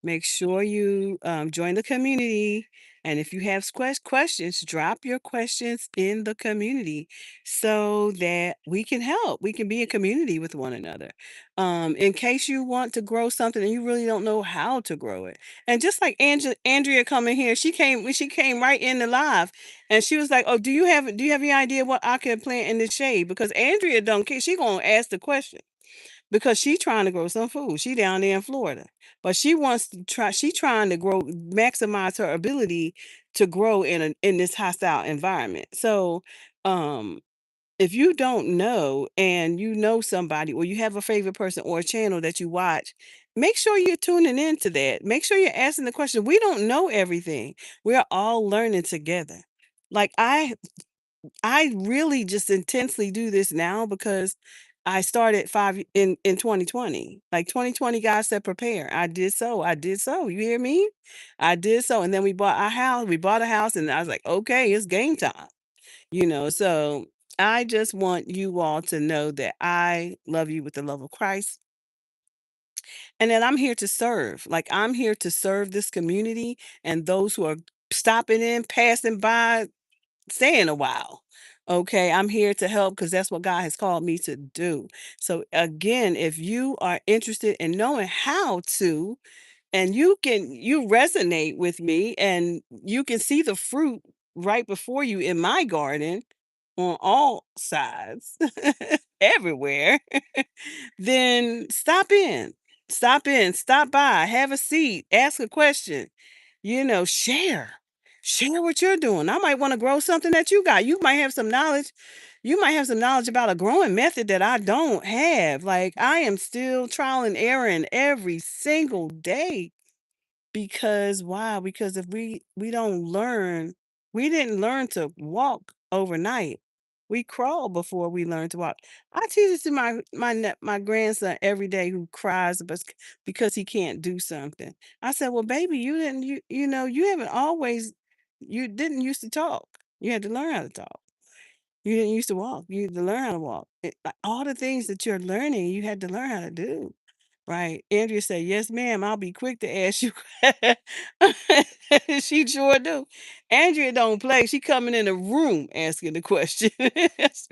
Make sure you join the community. And if you have questions, drop your questions in the community so that we can help. We can be a community with one another. In case you want to grow something and you really don't know how to grow it. And just like Andrea coming here, she came right in the live and she was like, "Oh, do you have any idea what I can plant in the shade?" Because Andrea don't care. She gonna ask the question because she trying to grow some food. She down there in Florida, but she wants to try. She trying to grow, maximize her ability to grow in this hostile environment. So, um, if you don't know and you know somebody, or you have a favorite person or a channel that you watch, make sure you're tuning into that. Make sure you're asking the question. We don't know everything. We're all learning together. Like I really just intensely do this now because I started in 2020. Like 2020, God said, prepare. I did so. I did so. You hear me? I did so. And then we bought our house. We bought a house, and I was like, okay, it's game time. So I just want you all to know that I love you with the love of Christ and that I'm here to serve. Like I'm here to serve this community and those who are stopping in, passing by, staying a while. Okay, I'm here to help because that's what God has called me to do. So again, if you are interested in knowing how to, and you resonate with me and you can see the fruit right before you in my garden on all sides, everywhere, then stop by, have a seat, ask a question, share what you're doing. I might want to grow something that you got. You might have some knowledge. You might have some knowledge about a growing method that I don't have. Like I am still trial and error every single day. Because why? Because if we don't learn, we didn't learn to walk overnight. We crawl before we learn to walk. I teach this to my grandson every day who cries because he can't do something. I said, "Well, baby, you haven't always you didn't used to talk. You had to learn how to talk. You didn't used to walk. You had to learn how to walk. All the things that you're learning, you had to learn how to do." Right. Andrea said, "Yes, ma'am. I'll be quick to ask you." She sure do. Andrea don't play. She coming in the room asking the question.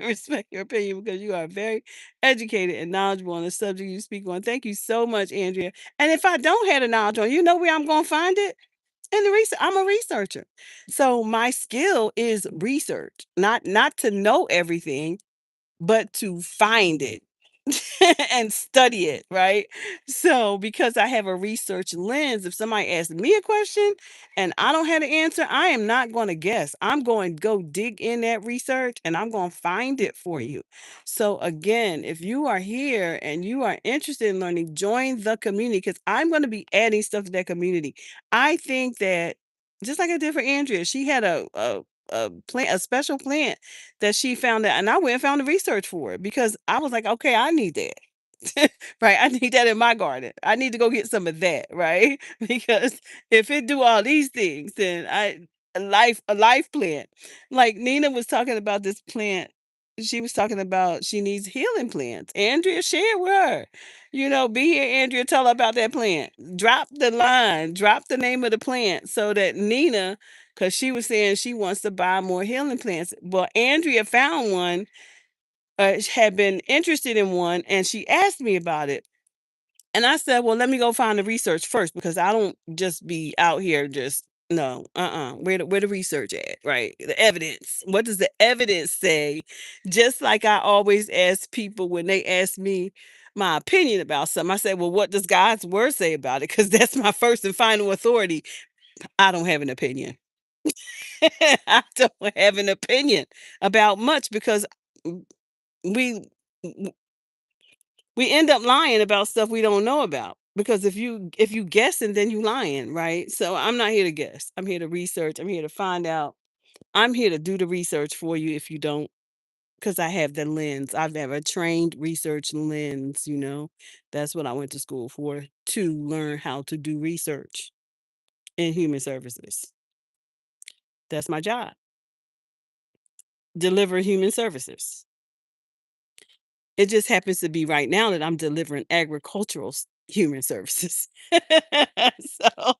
Respect your opinion because you are very educated and knowledgeable on the subject you speak on. Thank you so much, Andrea. And if I don't have the knowledge on, you know where I'm going to find it? In the research. I'm a researcher. So my skill is research, not to know everything, but to find it and study it, right? So, because I have a research lens, if somebody asks me a question and I don't have the answer, I am not going to guess. I'm going to go dig in that research and I'm going to find it for you. So, again, if you are here and you are interested in learning, join the community because I'm going to be adding stuff to that community. I think that just like I did for Andrea, she had a plant, a special plant that she found out, and I went and found the research for it because I was like, okay, I need that. Right, I need that in my garden. I need to go get some of that, right? Because if it do all these things, then a life plant. Like Nina was talking about this plant. She was talking about she needs healing plants. Andrea, share with her. Be here, Andrea. Tell her about that plant. Drop the line. Drop the name of the plant so that Nina, because she was saying she wants to buy more healing plants. Well, Andrea found one, had been interested in one, and she asked me about it. And I said, well, let me go find the research first because I don't just be out here just no, Where the research at, right? The evidence. What does the evidence say? Just like I always ask people when they ask me my opinion about something, I say, well, what does God's word say about it? Because that's my first and final authority. I don't have an opinion. I don't have an opinion about much because we we end up lying about stuff we don't know about. Because if you guessing, then you lying, right? So I'm not here to guess. I'm here to research. I'm here to find out. I'm here to do the research for you if you don't, because I have the lens. I've have a trained research lens, you know. That's what I went to school for, to learn how to do research in human services. That's my job. Deliver human services. It just happens to be right now that I'm delivering agricultural human services. So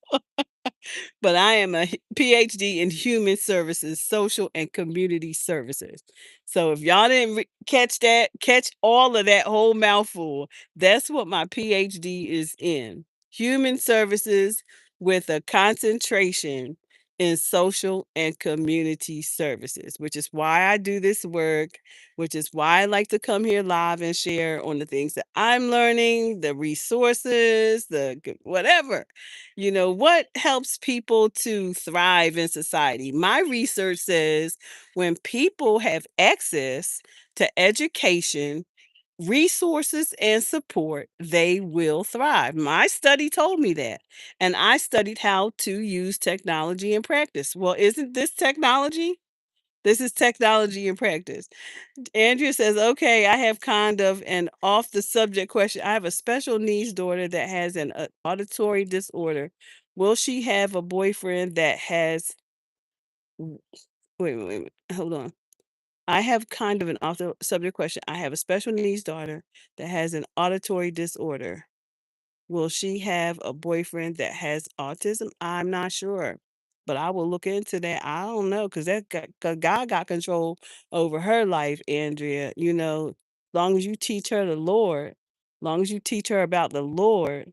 but I am a PhD in human services, social and community services. So if y'all didn't catch that, catch all of that whole mouthful. That's what my PhD is in: human services with a concentration in social and community services, which is why I do this work, which is why I like to come here live and share on the things that I'm learning, the resources, whatever. You know, what helps people to thrive in society? My research says when people have access to education, resources, and support, they will thrive. My study told me that. And I studied how to use technology in practice. Well, isn't this technology? This is technology in practice. Andrea says, okay, I have kind of an off the subject question. I have a special needs daughter that has an auditory disorder. Will she have a boyfriend that has, w- wait, hold on. I have kind of an off the subject question. I have a special needs daughter that has an auditory disorder. Will she have a boyfriend that has autism? I'm not sure, but I will look into that. I don't know, because God got control over her life, Andrea. You know, long as you teach her the Lord, long as you teach her about the Lord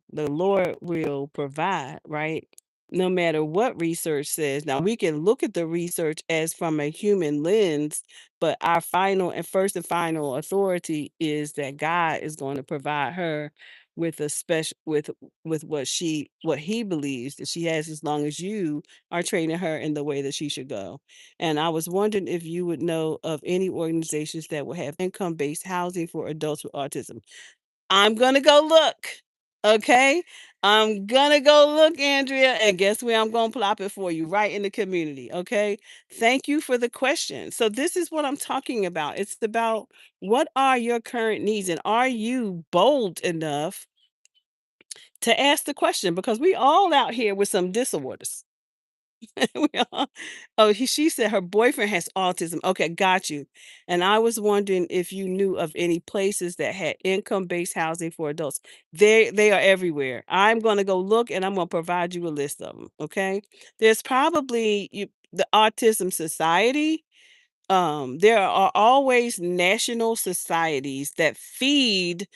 will provide, right? No matter what research says. Now, we can look at the research as from a human lens, but our final and first and final authority is that God is going to provide her with a special with what he believes that she has, as long as you are training her in the way that she should go. And I was wondering if you would know of any organizations that will have income-based housing for adults with autism. I'm gonna go look. Okay. I'm gonna go look, Andrea, and guess where I'm gonna plop it for you? Right in the community. Okay. Thank you for the question. So this is what I'm talking about. It's about, what are your current needs, and are you bold enough to ask the question? Because we all out here with some disorders. We all- oh, she said her boyfriend has autism. Okay, got you. And I was wondering if you knew of any places that had income-based housing for adults. They are everywhere. I'm going to go look, and I'm going to provide you a list of them. Okay, there's probably the Autism Society. There are always national societies that feed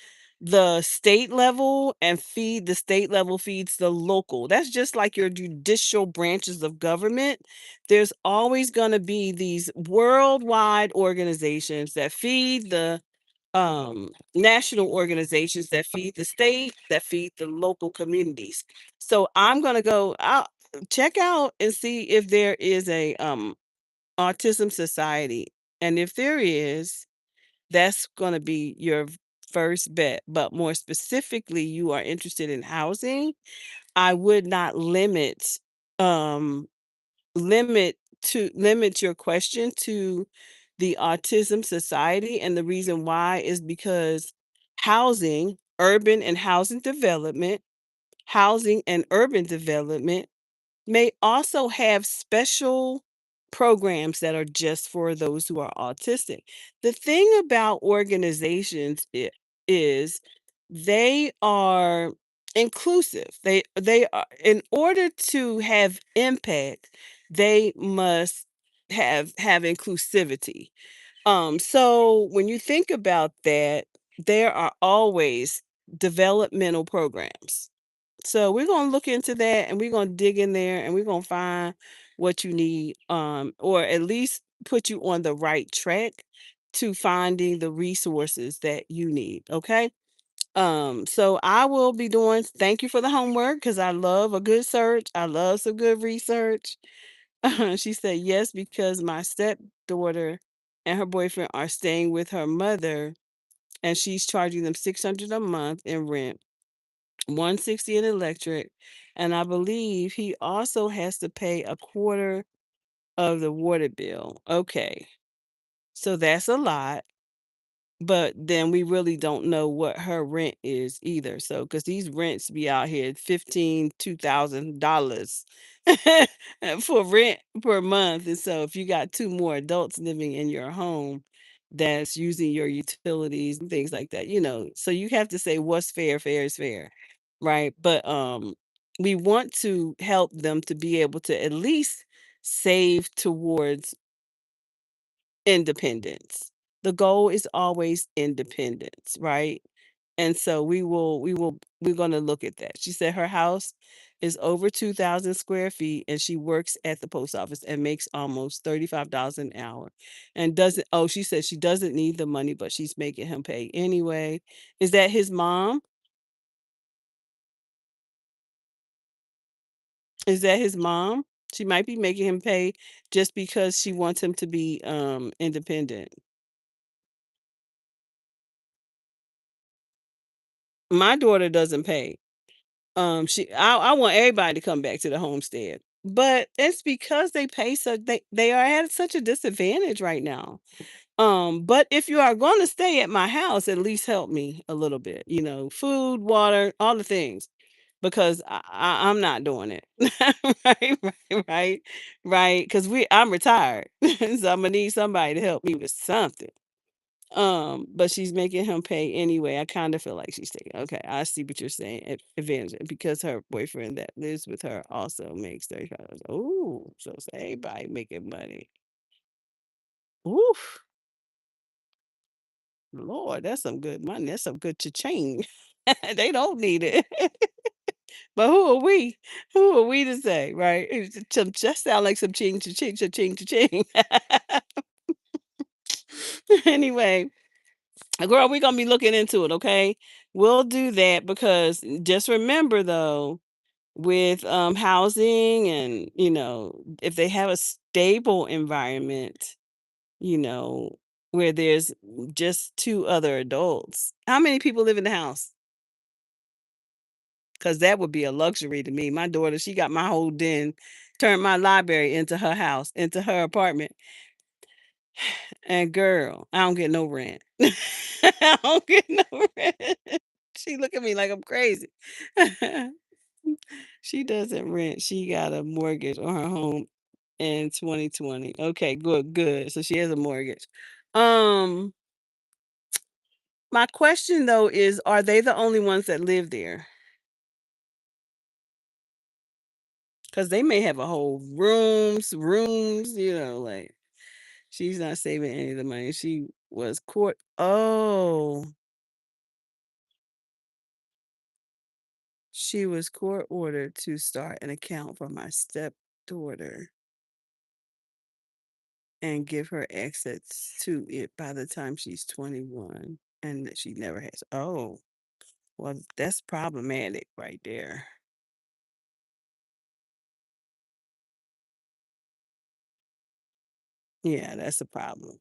the state level, and feed the state level feeds the local. That's just like your judicial branches of government. There's always going to be these worldwide organizations that feed the national organizations, that feed the state, that feed the local communities. So I'm going to go out, check out and see if there is a Autism Society. And if there is, that's going to be your first bet. But more specifically, you are interested in housing. I would not um limit your question to the Autism Society. And the reason why is because housing, urban and housing development, housing and urban development may also have special programs that are just for those who are autistic. The thing about organizations is they are inclusive. They are, in order to have impact, they must have inclusivity. So when you think about that, there are always developmental programs. So we're gonna look into that, and we're gonna dig in there, and we're gonna find what you need, or at least put you on the right track to finding the resources that you need. Okay. So I will be doing, thank you for the homework, because I love a good search. I love some good research. She said yes, because my stepdaughter and her boyfriend are staying with her mother, and she's charging them 600 a month in rent. 160 in electric, and I believe he also has to pay a quarter of the water bill. Okay. So that's a lot. But then we really don't know what her rent is either. So, because these rents be out here 15, $2,000 for rent per month. And so if you got two more adults living in your home that's using your utilities and things like that, so you have to say what's fair, fair is fair. Right. But we want to help them to be able to at least save towards independence. The goal is always independence, right? And so we're going to look at that. She said her house is over 2,000 square feet and she works at the post office and makes almost $35 an hour. And doesn't oh, she said she doesn't need the money, but she's making him pay anyway. Is that his mom? Is that his mom? She might be making him pay just because she wants him to be independent. My daughter doesn't pay. I want everybody to come back to the homestead, but it's because they pay they are at such a disadvantage right now. But if you are going to stay at my house, at least help me a little bit, food, water, all the things, because I'm not doing it. Right, right, right, right. Because I'm retired, so I'm gonna need somebody to help me with something. But she's making him pay anyway. I kind of feel like she's taking. Okay, I see what you're saying. Advantage because her boyfriend that lives with her also makes $35. Oh, so it's everybody making money. Oof, Lord, that's some good money. That's some good cha-ching. They don't need it. But who are we? Who are we to say, right? Just sound like some ching, cha-ching, cha-ching, cha-ching. Anyway, girl, we're gonna be looking into it, okay? We'll do that because just remember though, with housing and if they have a stable environment, you know, where there's just two other adults. How many people live in the house? Because that would be a luxury to me. My daughter, she got my whole den, turned my library into her house, into her apartment. And girl, I don't get no rent. I don't get no rent. She look at me like I'm crazy. She doesn't rent. She got a mortgage on her home in 2020. Okay, good, good. So she has a mortgage. Um, my question though is, are they the only ones that live there? Because they may have a whole rooms, like she's not saving any of the money. She was court. Oh, she was court ordered to start an account for my stepdaughter and give her access to it by the time she's 21 and that she never has. Oh, well, that's problematic right there. Yeah, that's a problem.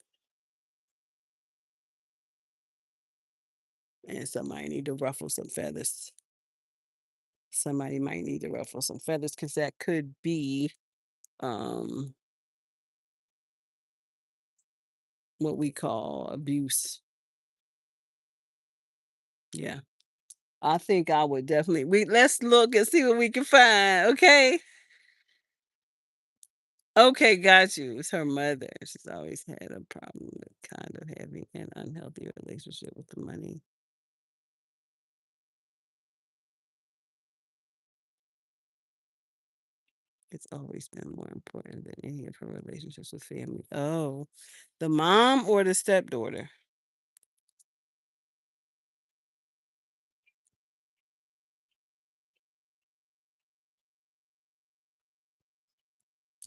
And somebody need to ruffle some feathers. Somebody might need to ruffle some feathers because that could be um what we call abuse. Yeah. I think I would definitely let's look and see what we can find. Okay. Okay, got you. It's her mother. She's always had a problem with kind of having an unhealthy relationship with the money. It's always been more important than any of her relationships with family. Oh, the mom or the stepdaughter?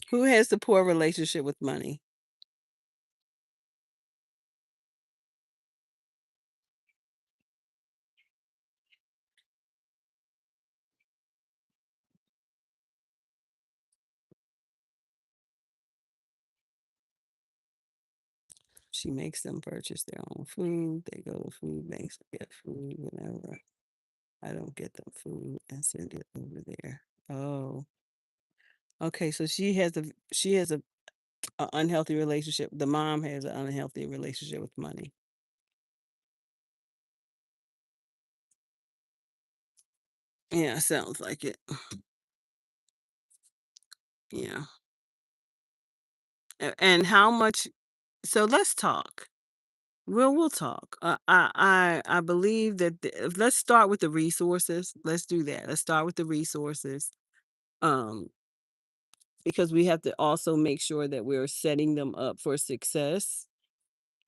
Who has the poor relationship with money? She makes them purchase their own food. They go to food banks to get food, whatever. I don't get them food and send it over there. Oh, okay. So she has a unhealthy relationship. The mom has an unhealthy relationship with money. Yeah, sounds like it. Yeah. And how much? So let's talk. We'll talk. I believe that let's start with the resources. Let's do that. Let's start with the resources. Um, because we have to also make sure that we're setting them up for success.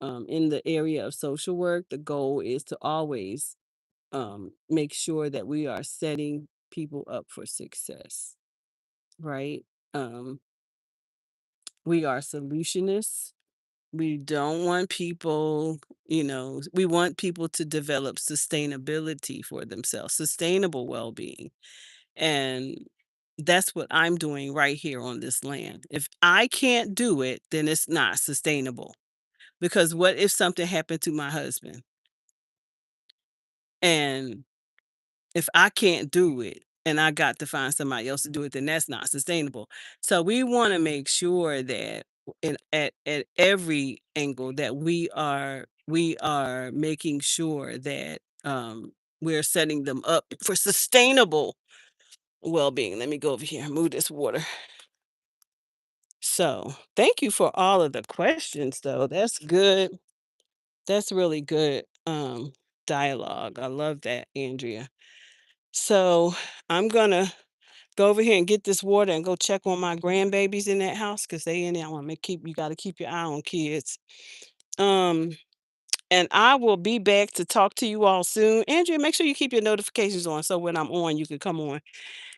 In the area of social work, the goal is to always make sure that we are setting people up for success, right? Um, we are solutionists. We don't want people, we want people to develop sustainability for themselves, sustainable well being. And that's what I'm doing right here on this land. If I can't do it, then it's not sustainable. Because what if something happened to my husband? And if I can't do it and I got to find somebody else to do it, then that's not sustainable. So we want to make sure that at every angle that we are making sure that we're setting them up for sustainable well-being. Let me go over here and move this water. So thank you for all of the questions though. That's good. That's really good dialogue. I love that, Andrea. So I'm gonna go over here and get this water and go check on my grandbabies in that house because they in there. I want to keep you got to keep your eye on kids. Um, and I will be back to talk to you all soon. Andrea, make sure you keep your notifications on so when I'm on, you can come on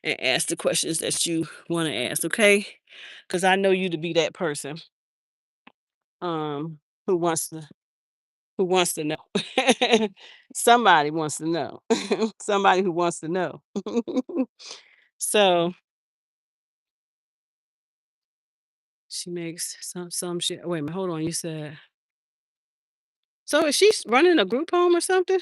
and ask the questions that you want to ask, okay? Because I know you to be that person um who wants to know. Somebody wants to know. Somebody who wants to know. So she makes some shit. Wait a minute, hold on. You said so is she running a group home or something?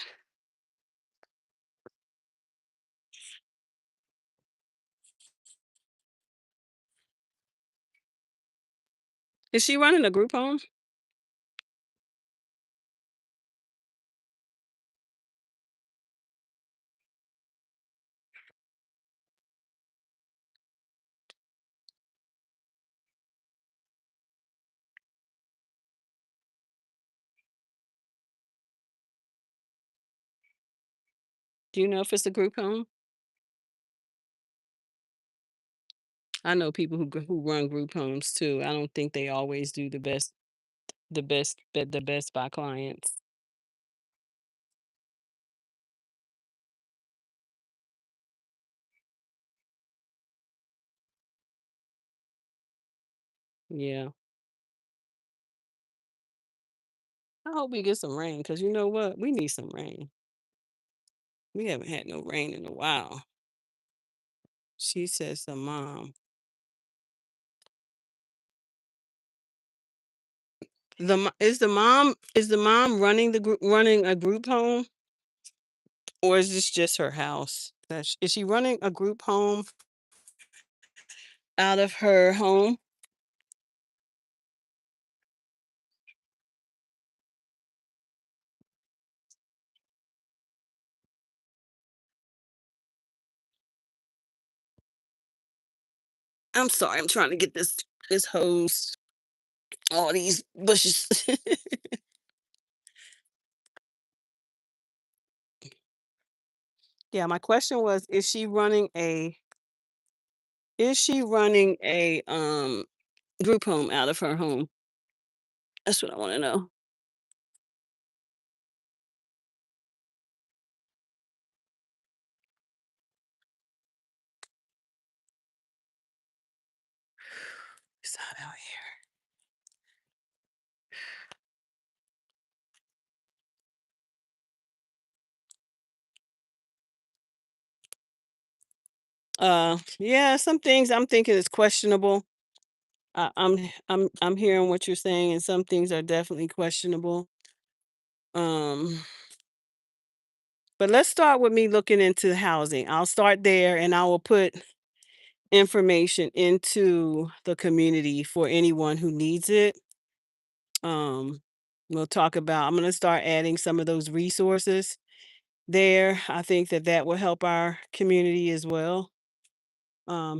Is she running a group home? Do you know if it's a group home? I know people who run group homes too. I don't think they always do the best by clients. Yeah. I hope we get some rain because you know what? We need some rain. We haven't had no rain in a while. She says the mom. Is the mom running a group home or is this just her house? Is she running a group home out of her home? I'm sorry, I'm trying to get this hose, all these bushes. Yeah, my question was, is she running a group home out of her home? That's what I want to know. It's hot out here. Yeah, some things I'm thinking is questionable. I'm hearing what you're saying, and some things are definitely questionable. Um, But let's start with me looking into housing. I'll start there and I will put information into the community for anyone who needs it. Um, we'll talk about, I'm going to start adding some of those resources there. I think that that will help our community as well.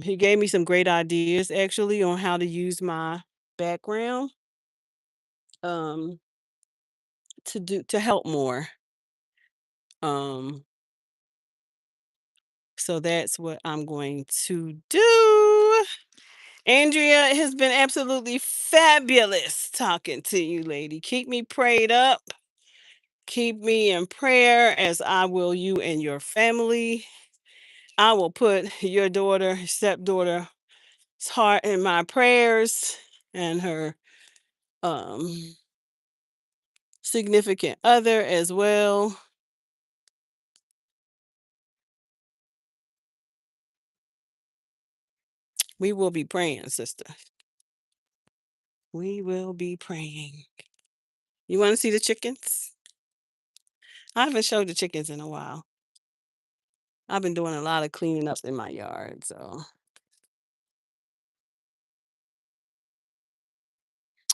He gave me some great ideas actually on how to use my background um, to help more. Um, so that's what I'm going to do. Andrea, it has been absolutely fabulous talking to you, lady. Keep me prayed up. Keep me in prayer as I will you and your family. I will put your daughter, stepdaughter's heart in my prayers and her um significant other as well. We will be praying, sister. We will be praying. You want to see the chickens? I haven't showed the chickens in a while. I've been doing a lot of cleaning up in my yard, so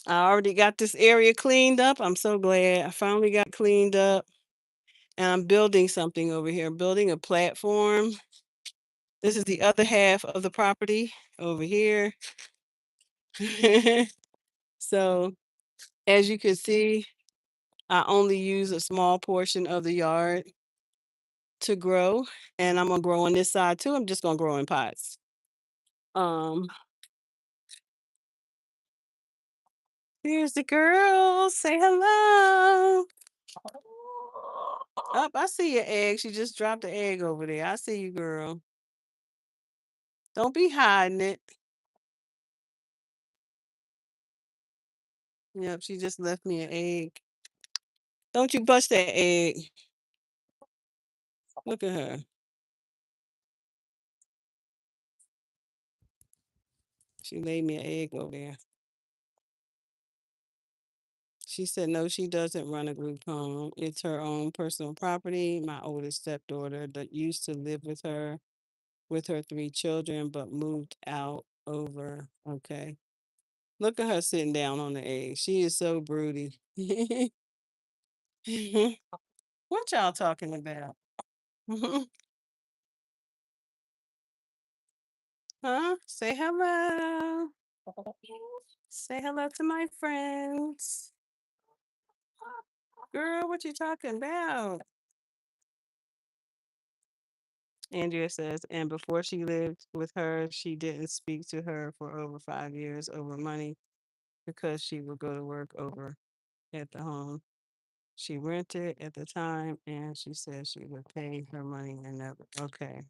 I already got this area cleaned up. I'm so glad I finally got cleaned up. And I'm building something over here, building a platform. This is the other half of the property over here. So as you can see, I only use a small portion of the yard to grow. And I'm gonna grow on this side too. I'm just gonna grow in pots. Um, here's the girl. Say hello. Up, I see your egg. She just dropped the egg over there. I see you, girl. Don't be hiding it. Yep, she just left me an egg. Don't you bust that egg. Look at her. She laid me an egg over there. She said no, she doesn't run a group home. It's her own personal property. My oldest stepdaughter that used to live with her three children, but moved out over. Okay. Look at her sitting down on the egg. She is so broody. What y'all talking about? Huh? Say hello. Say hello to my friends. Girl, what you talking about? Andrea says, and before she lived with her, she didn't speak to her for over 5 years over money because she would go to work over at the home. She rented at the time and she said she would pay her money and never. Okay.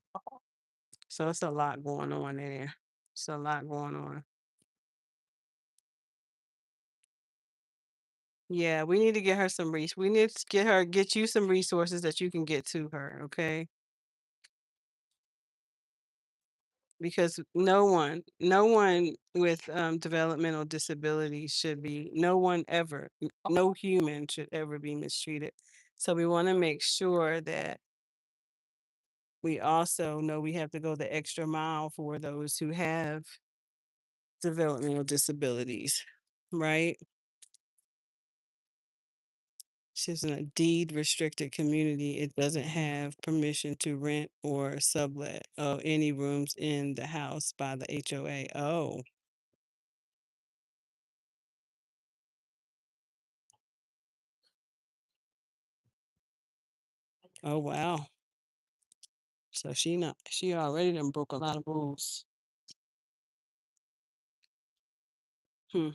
So it's a lot going on there. It's a lot going on. Yeah, we need to get her some we need to get you some resources that you can get to her, okay? Because no one with developmental disabilities should be, no one ever, no human should ever be mistreated. So we want to make sure that we also know we have to go the extra mile for those who have developmental disabilities, right? She's in a deed restricted community. It doesn't have permission to rent or sublet any rooms in the house by the HOA. Oh wow. So she already done broke a lot of rules. Hmm.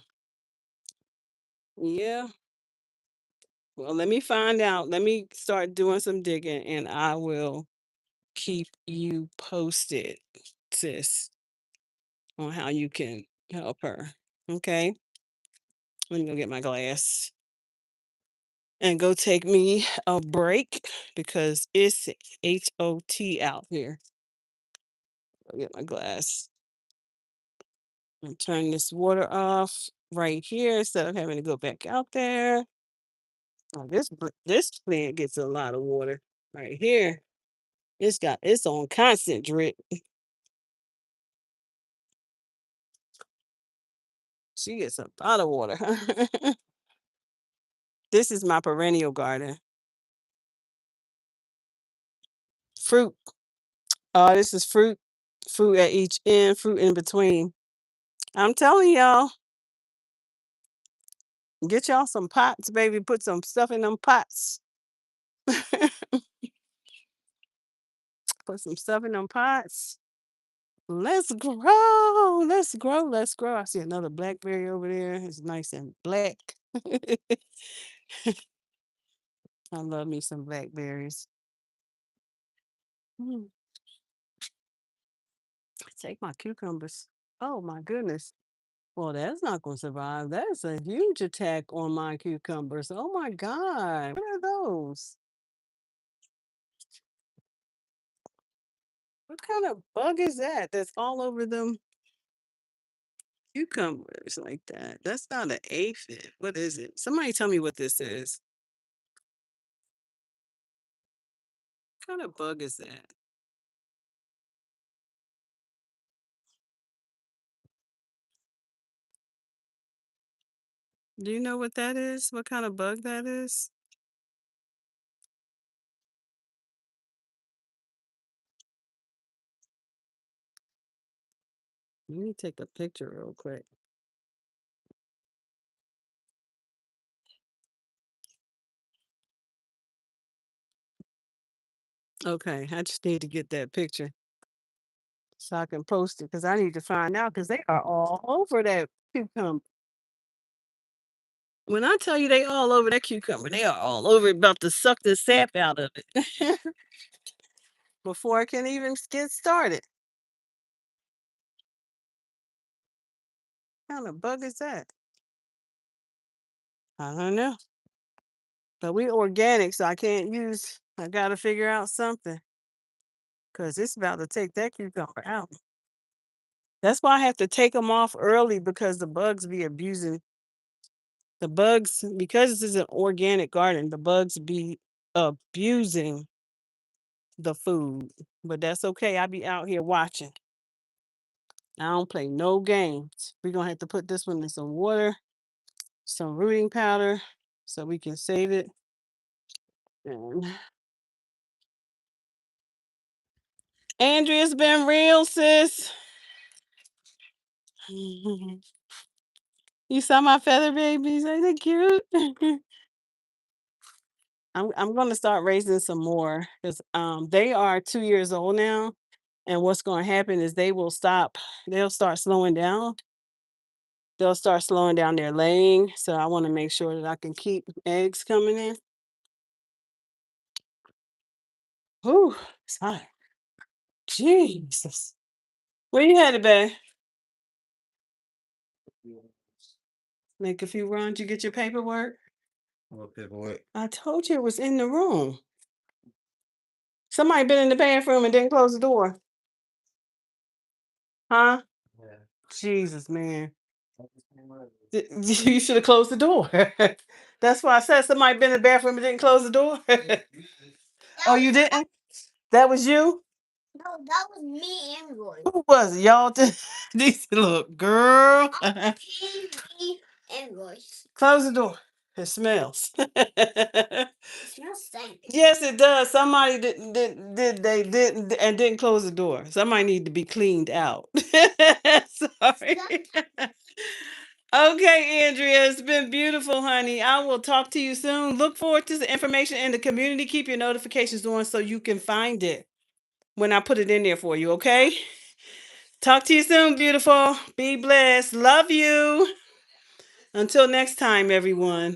Yeah. Well, let me find out. Let me start doing some digging and I will keep you posted, sis, on how you can help her. Okay. Let me go get my glass and go take me a break because it's HOT out here. Go get my glass and turn this water off right here instead of having to go back out there. Oh, this plant gets a lot of water. right here. It's on constant drip. She gets a lot of water. This is my perennial garden. Fruit. This is fruit. Fruit at each end, fruit in between. I'm telling y'all, get y'all some pots, baby. Put some stuff in them pots. Put some stuff in them pots. Let's grow. Let's grow. Let's grow. I see another blackberry over there. It's nice and black. I love me some blackberries. Mm, take my cucumbers. Oh my goodness. Well, that's not going to survive. That's a huge attack on my cucumbers. Oh my God. What are those? What kind of bug is that that's all over them cucumbers like that? That's not an aphid. What is it? Somebody tell me what this is. What kind of bug is that? Do you know what that is? What kind of bug that is? Let me take a picture real quick. Okay, I just need to get that picture so I can post it because I need to find out because they are all over that cucumber. When I tell you they all over that cucumber, they are all over it, about to suck the sap out of it before it can even get started. What kind of bug is that? I don't know. But we organic, so I can't use. I got to figure out something because it's about to take that cucumber out. That's why I have to take them off early because the bugs be abusing the bugs. Because this is an organic garden, the bugs be abusing the food. But that's okay. I be out here watching. I don't play no games. We're gonna have to put this one in some water, some rooting powder, so we can save it. And Andrea's been real, sis. You saw my feather babies? Ain't they cute? I'm gonna start raising some more because they are 2 years old now. And what's gonna happen is they'll start slowing down. They'll start slowing down their laying. So I want to make sure that I can keep eggs coming in. Ooh, it's hot. Jesus. Where you headed, babe? Make a few runs. You get your paperwork? What paperwork? I told you it was in the room. Somebody been in the bathroom and didn't close the door. Huh? Yeah. Jesus, man. You should have closed the door. That's why I said somebody been in the bathroom and didn't close the door. Oh, you didn't? That was you? No, that was me and Roy. Who was it? Y'all these look, girl. Me and Royce. Close the door. It smells. It smells stank. Yes, it does. Somebody didn't close the door. Somebody need to be cleaned out. Sorry. Okay, Andrea, it's been beautiful, honey. I will talk to you soon. Look forward to the information in the community. Keep your notifications on so you can find it when I put it in there for you, okay? Talk to you soon, beautiful. Be blessed. Love you. Until next time, everyone.